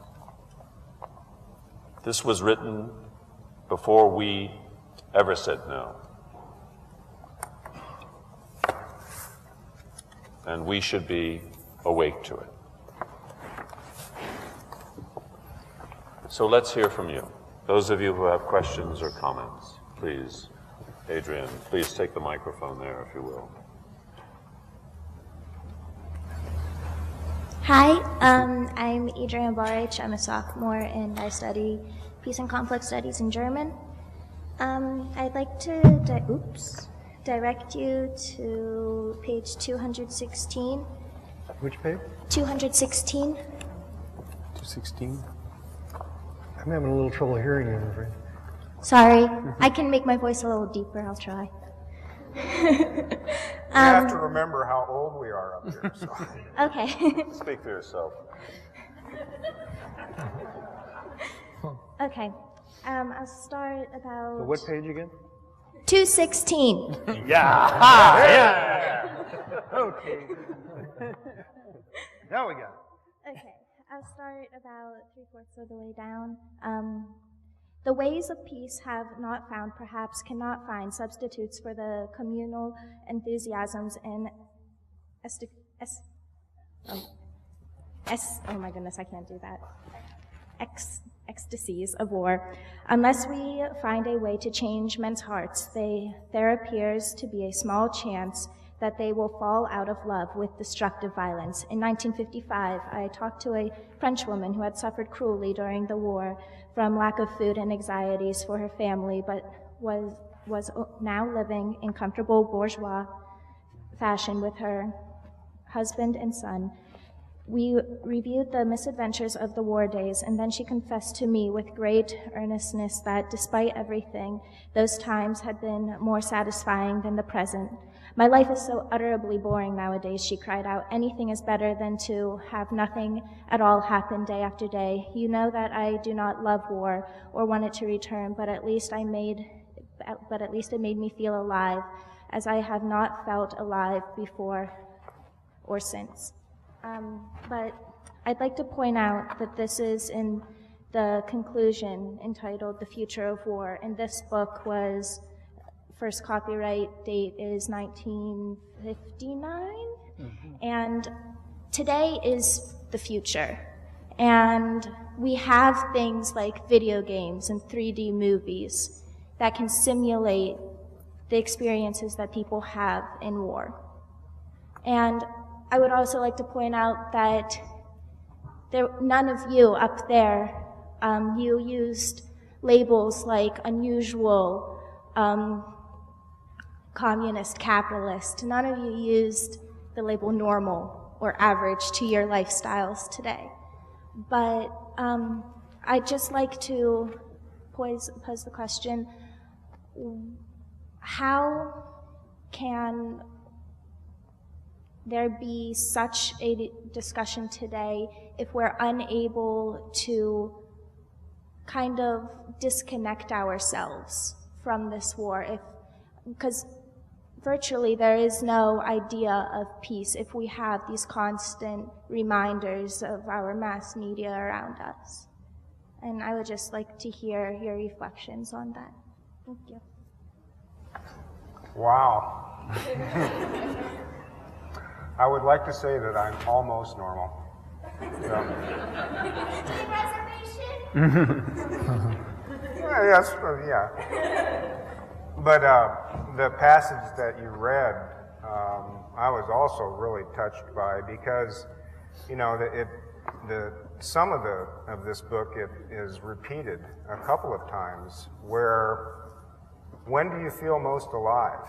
This was written before we ever said no. And we should be awake to it. So let's hear from you. Those of you who have questions or comments, please. Adrian, please take the microphone there, if you will. Hi, I'm Adrian Barich. I'm a sophomore and I study Peace and Conflict Studies in German. I'd like to direct you to page 216. Which page? 216. 216. I'm having a little trouble hearing you, I'm afraid. Sorry, I can make my voice a little deeper. I'll try. We have to remember how old we are up here. So. Okay. Speak for yourself. Okay. I'll start about So what page again? 216. Okay. Now we got it. Okay, I'll start about 3/4 of the way down. The ways of peace have not found, perhaps cannot find, substitutes for the communal enthusiasms and ecstasies of war. Unless we find a way to change men's hearts, there appears to be a small chance that they will fall out of love with destructive violence. In 1955, I talked to a French woman who had suffered cruelly during the war from lack of food and anxieties for her family, but was now living in comfortable bourgeois fashion with her husband and son. We reviewed the misadventures of the war days, and then she confessed to me with great earnestness that despite everything, those times had been more satisfying than the present. My life is so utterly boring nowadays, she cried out. Anything is better than to have nothing at all happen day after day. You know that I do not love war or want it to return, but at least it made me feel alive, as I have not felt alive before or since. But I'd like to point out that this is in the conclusion entitled The Future of War, and this book was, first copyright date is 1959, and today is the future. And we have things like video games and 3D movies that can simulate the experiences that people have in war. And I would also like to point out that none of you up there, you used labels like unusual, communist, capitalist. None of you used the label normal or average to your lifestyles today. But I'd just like to pose the question, how can there be such a discussion today if we're unable to kind of disconnect ourselves from this war? Because virtually there is no idea of peace if we have these constant reminders of our mass media around us. And I would just like to hear your reflections on that. Thank you. Wow. I would like to say that I'm almost normal. So. Yeah. But the passage that you read I was also really touched by, because, you know, some of this book is repeated a couple of times, where when do you feel most alive?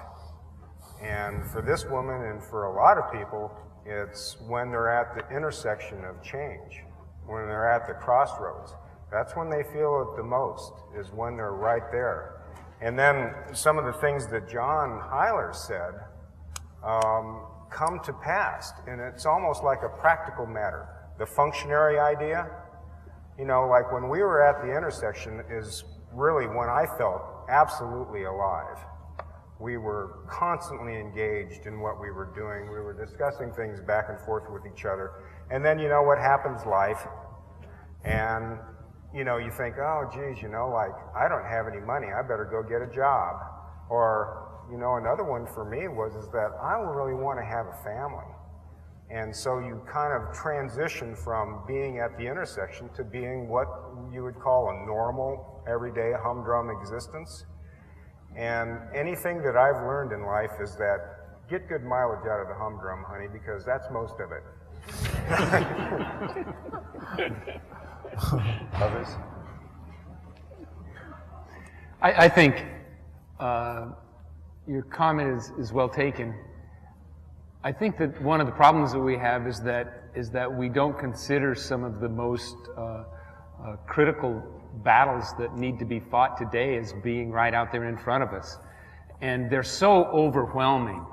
And for this woman and for a lot of people, it's when they're at the intersection of change, when they're at the crossroads. That's when they feel it the most, is when they're right there. And then some of the things that John Heiler said come to pass, and it's almost like a practical matter. The functionary idea, you know, like when we were at the intersection is really when I felt absolutely alive. We were constantly engaged in what we were doing. We were discussing things back and forth with each other. And then, you know, what happens, life. And, you know, you think, oh, geez, you know, like, I don't have any money. I better go get a job. Or, you know, another one for me is that I really want to have a family. And so you kind of transition from being at the intersection to being what you would call a normal, everyday, humdrum existence. And anything that I've learned in life is that get good mileage out of the humdrum, honey, because that's most of it. Others? I think your comment is well taken. I think that one of the problems that we have is that we don't consider some of the most critical battles that need to be fought today as being right out there in front of us. And they're so overwhelming.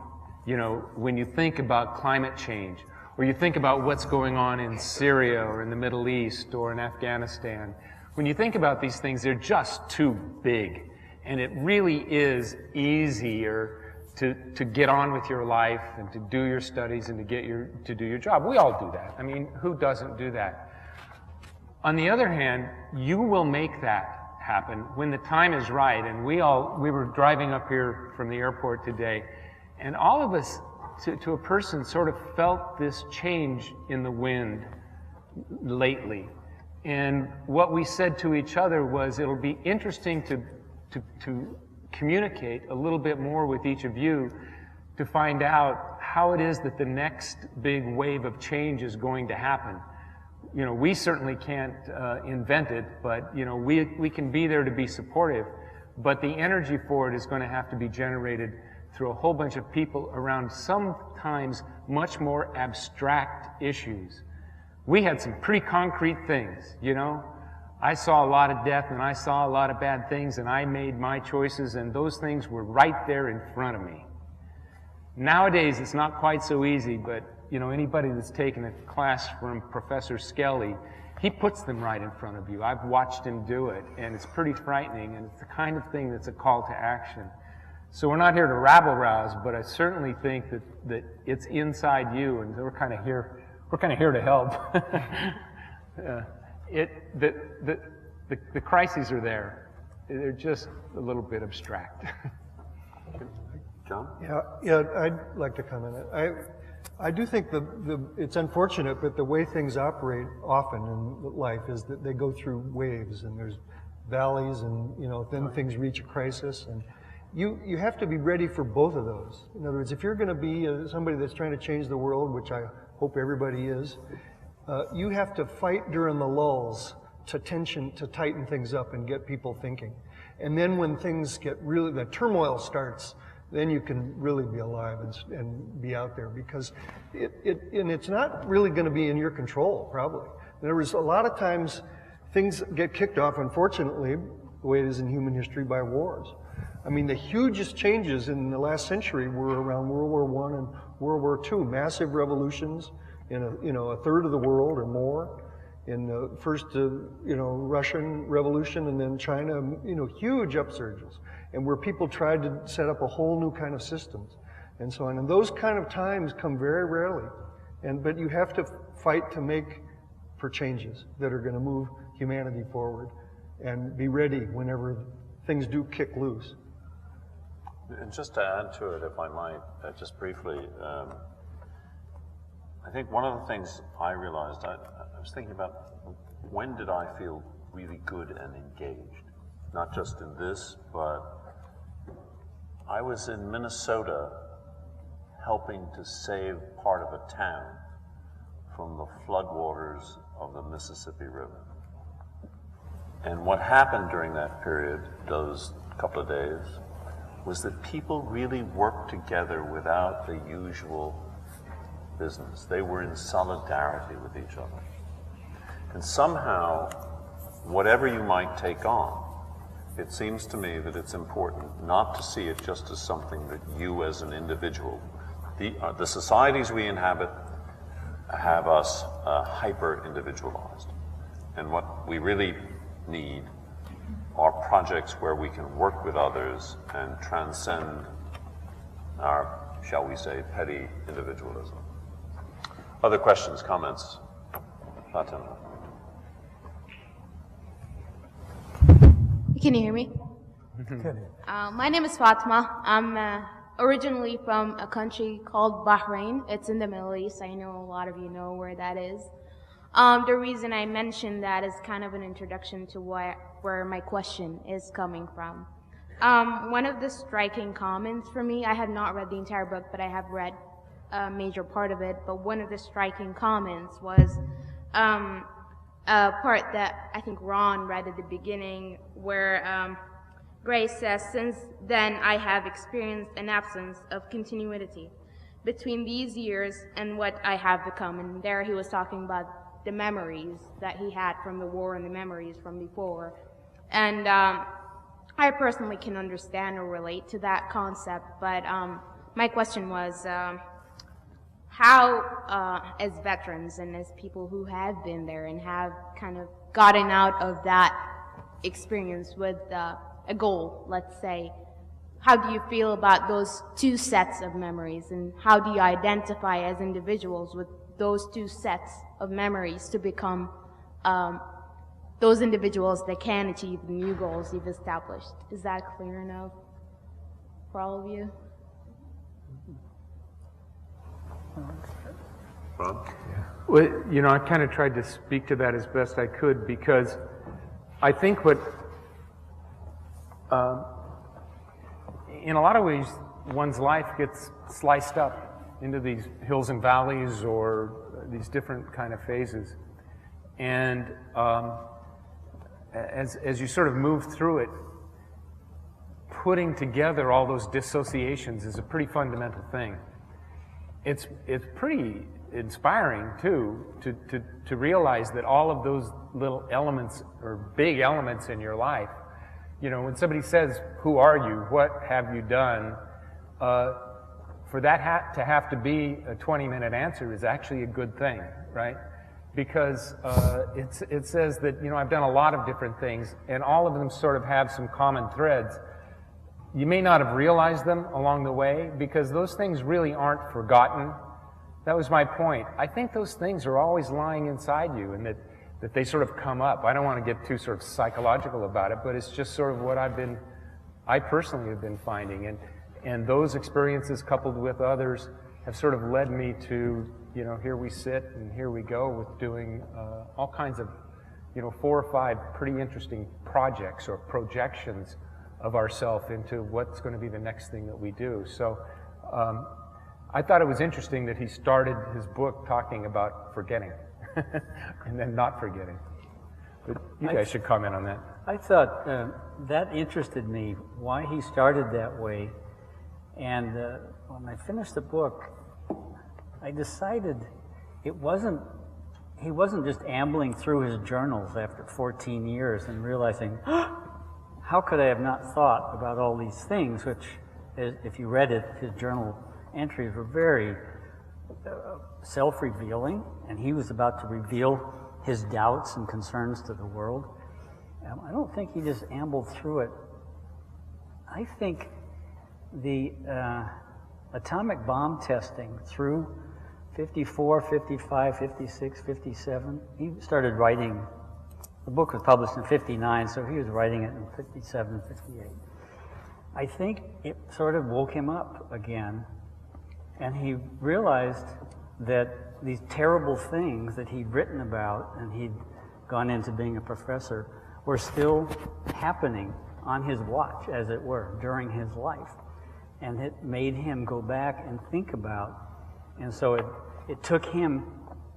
You know, when you think about climate change, or you think about what's going on in Syria or in the Middle East or in Afghanistan, when you think about these things, they're just too big. And it really is easier to get on with your life and to do your studies and to do your job. We all do that. I mean, who doesn't do that? On the other hand, you will make that happen when the time is right. And we were driving up here from the airport today, and all of us, to a person, sort of felt this change in the wind lately. And what we said to each other was, it'll be interesting to communicate a little bit more with each of you to find out how it is that the next big wave of change is going to happen. You know, we certainly can't invent it, but, you know, we can be there to be supportive, but the energy for it is going to have to be generated through a whole bunch of people around sometimes much more abstract issues. We had some pretty concrete things, you know. I saw a lot of death and I saw a lot of bad things, and I made my choices, and those things were right there in front of me. Nowadays, it's not quite so easy, but, you know, anybody that's taken a class from Professor Skelly, he puts them right in front of you. I've watched him do it, and it's pretty frightening, and it's the kind of thing that's a call to action. So we're not here to rabble-rouse, but I certainly think that it's inside you, and we're kind of here to help. The crises are there. They're just a little bit abstract. John? Yeah, I'd like to comment. I do think it's unfortunate, but the way things operate often in life is that they go through waves, and there's valleys, and, you know, then things reach a crisis, and you have to be ready for both of those. In other words, if you're going to be somebody that's trying to change the world, which I hope everybody is, you have to fight during the lulls to tighten things up and get people thinking. And then when things get really, the turmoil starts, then you can really be alive and be out there, because it's not really going to be in your control, probably. There was a lot of times things get kicked off, unfortunately, the way it is in human history, by wars. I mean, the hugest changes in the last century were around World War I and World War II. Massive revolutions in a third of the world or more. In the first, Russian Revolution, and then China, huge upsurges, and where people tried to set up a whole new kind of systems, and so on. And those kind of times come very rarely, but you have to fight to make for changes that are going to move humanity forward, and be ready whenever things do kick loose. And just to add to it, if I might, just briefly, I think one of the things I realized, I was thinking about, when did I feel really good and engaged? Not just in this, but I was in Minnesota helping to save part of a town from the floodwaters of the Mississippi River. And what happened during that period, those couple of days, was that people really worked together without the usual business. They were in solidarity with each other. And somehow, whatever you might take on, it seems to me that it's important not to see it just as something that you as an individual, the societies we inhabit have us hyper-individualized. And what we really need are projects where we can work with others and transcend our, shall we say, petty individualism. Other questions, comments? Fatima. Can you hear me? My name is Fatima. I'm originally from a country called Bahrain. It's in the Middle East. I know a lot of you know where that is. The reason I mentioned that is kind of an introduction to where my question is coming from. One of the striking comments for me, I have not read the entire book, but I have read a major part of it, but one of the striking comments was a part that I think Ron read at the beginning where Grace says, "Since then I have experienced an absence of continuity between these years and what I have become." And there he was talking about the memories that he had from the war and the memories from before. And I personally can understand or relate to that concept, but my question was, how, as veterans and as people who have been there and have kind of gotten out of that experience with a goal, let's say, how do you feel about those two sets of memories, and how do you identify as individuals with those two sets of memories to become those individuals that can achieve the new goals you've established? Is that clear enough for all of you? Ron? Well, you know, I kind of tried to speak to that as best I could, because I think what, in a lot of ways, one's life gets sliced up into these hills and valleys or these different kind of phases. And as you sort of move through it, putting together all those dissociations is a pretty fundamental thing. It's pretty inspiring, too, to realize that all of those little elements, or big elements in your life, you know, when somebody says, "Who are you? What have you done?" For that to have to be a 20-minute answer is actually a good thing, right? Because it says that, you know, I've done a lot of different things, and all of them sort of have some common threads. You may not have realized them along the way, because those things really aren't forgotten. That was my point. I think those things are always lying inside you, and that they sort of come up. I don't want to get too sort of psychological about it, but it's just sort of what I personally have been finding. And those experiences coupled with others have sort of led me to, you know, here we sit and here we go with doing all kinds of, you know, 4 or 5 pretty interesting projects or projections of ourselves into what's going to be the next thing that we do. So I thought it was interesting that he started his book talking about forgetting and then not forgetting. But you guys should comment on that. I thought that interested me, why he started that way. And when I finished the book, I decided he wasn't just ambling through his journals after 14 years and realizing, how could I have not thought about all these things, which, if you read it, his journal entries were very self-revealing, and he was about to reveal his doubts and concerns to the world. I don't think he just ambled through it. I think the atomic bomb testing through 54, 55, 56, 57, he started writing. The book was published in 59, so he was writing it in 57, 58. I think it sort of woke him up again, and he realized that these terrible things that he'd written about and he'd gone into being a professor were still happening on his watch, as it were, during his life. and it made him go back and think about, and so it took him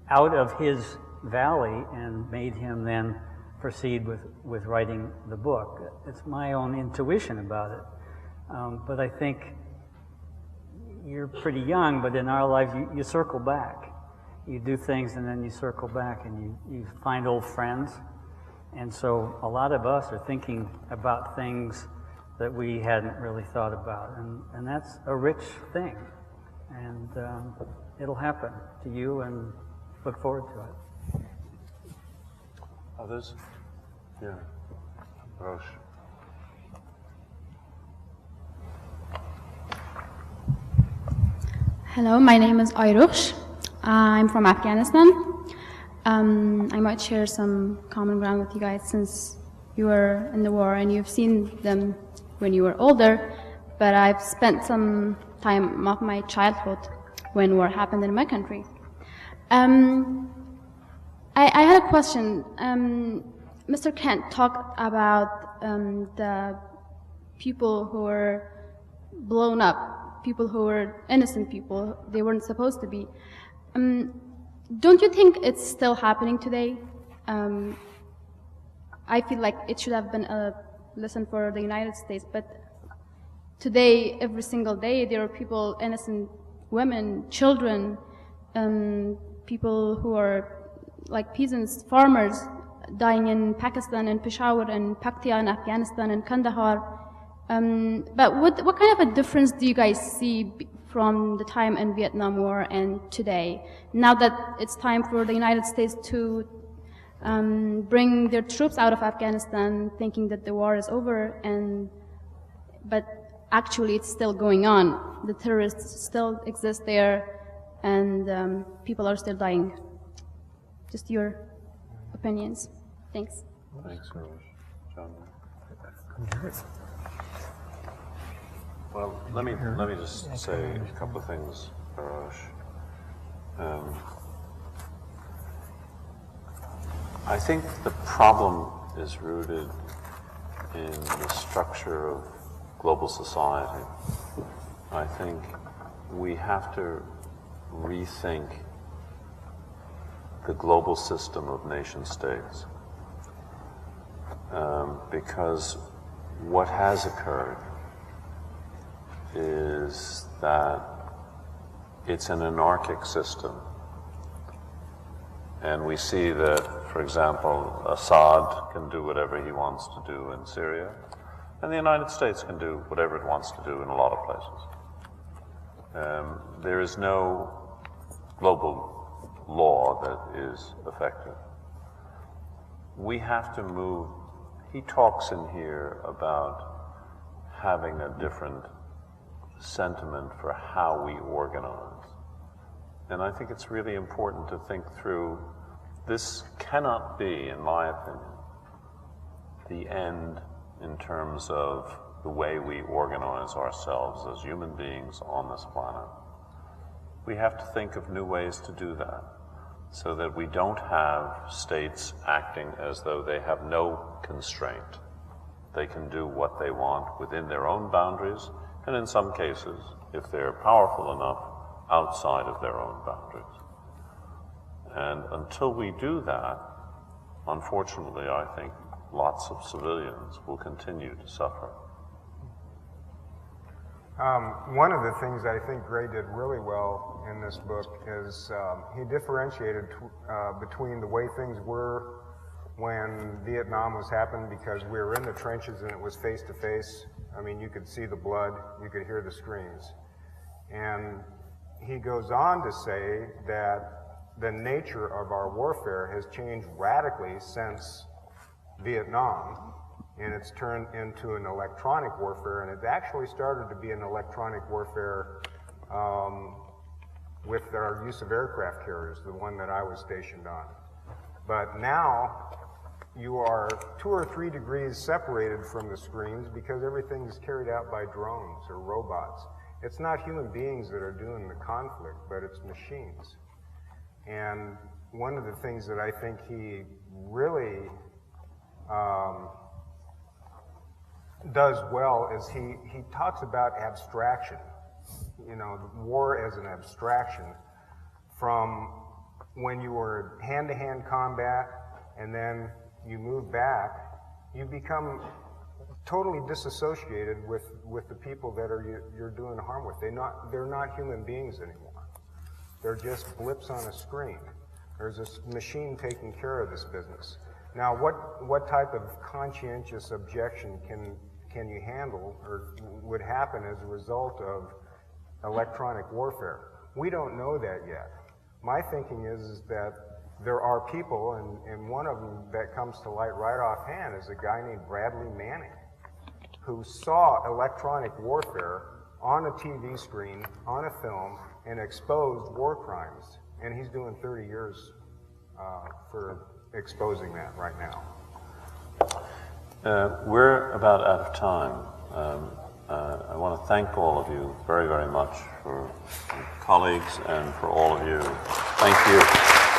out of his valley and made him then proceed with writing the book. It's my own intuition about it. But I think you're pretty young, but in our lives, you circle back. You do things and then you circle back and you find old friends. And so a lot of us are thinking about things that we hadn't really thought about. And that's a rich thing. And it'll happen to you, and look forward to it. Others? Yeah. Roche. Hello, my name is Ayrush. I'm from Afghanistan. I might share some common ground with you guys since you were in the war and you've seen them when you were older, but I've spent some time of my childhood when war happened in my country. I had a question. Mr. Kent talked about the people who were blown up, people who were innocent people, they weren't supposed to be. Don't you think it's still happening today? I feel like it should have been a lesson for the United States, but today, every single day, there are people, innocent women, children, people who are like peasants, farmers, dying in Pakistan and Peshawar and Paktia and Afghanistan and Kandahar. But what kind of a difference do you guys see from the time in Vietnam War and today? Now that it's time for the United States to bring their troops out of Afghanistan, thinking that the war is over, but actually it's still going on. The terrorists still exist there, and people are still dying. Just your opinions. Thanks. Thanks, Roche. John? Well, let me just say a couple of things, Roche. I think the problem is rooted in the structure of global society. I think we have to rethink the global system of nation states, because what has occurred is that it's an anarchic system. And we see that, for example, Assad can do whatever he wants to do in Syria, and the United States can do whatever it wants to do in a lot of places. There is no global law that is effective. We have to move. He talks in here about having a different sentiment for how we organize. And I think it's really important to think through, this cannot be, in my opinion, the end in terms of the way we organize ourselves as human beings on this planet. We have to think of new ways to do that, so that we don't have states acting as though they have no constraint. They can do what they want within their own boundaries, and in some cases, if they're powerful enough, outside of their own boundaries. And until we do that, unfortunately, I think lots of civilians will continue to suffer. One of the things I think Gray did really well in this book is he differentiated between the way things were when Vietnam was happening, because we were in the trenches and it was face to face. I mean, you could see the blood, you could hear the screams. And he goes on to say that the nature of our warfare has changed radically since Vietnam, and it's turned into an electronic warfare, and it actually started to be an electronic warfare with our use of aircraft carriers, the one that I was stationed on. But now you are 2 or 3 degrees separated from the screens because everything is carried out by drones or robots. It's not human beings that are doing the conflict, but it's machines. And one of the things that I think he really does well is he talks about abstraction, you know, war as an abstraction from when you were hand-to-hand combat and then you move back, you become totally disassociated with the people that you're doing harm with. They're not human beings anymore. They're just blips on a screen. There's this machine taking care of this business. Now, what type of conscientious objection can you handle or would happen as a result of electronic warfare? We don't know that yet. My thinking is that there are people, and one of them that comes to light right offhand is a guy named Bradley Manning, who saw electronic warfare on a TV screen, on a film, and exposed war crimes. And he's doing 30 years for exposing that right now. We're about out of time. I want to thank all of you very, very much for your colleagues and for all of you. Thank you.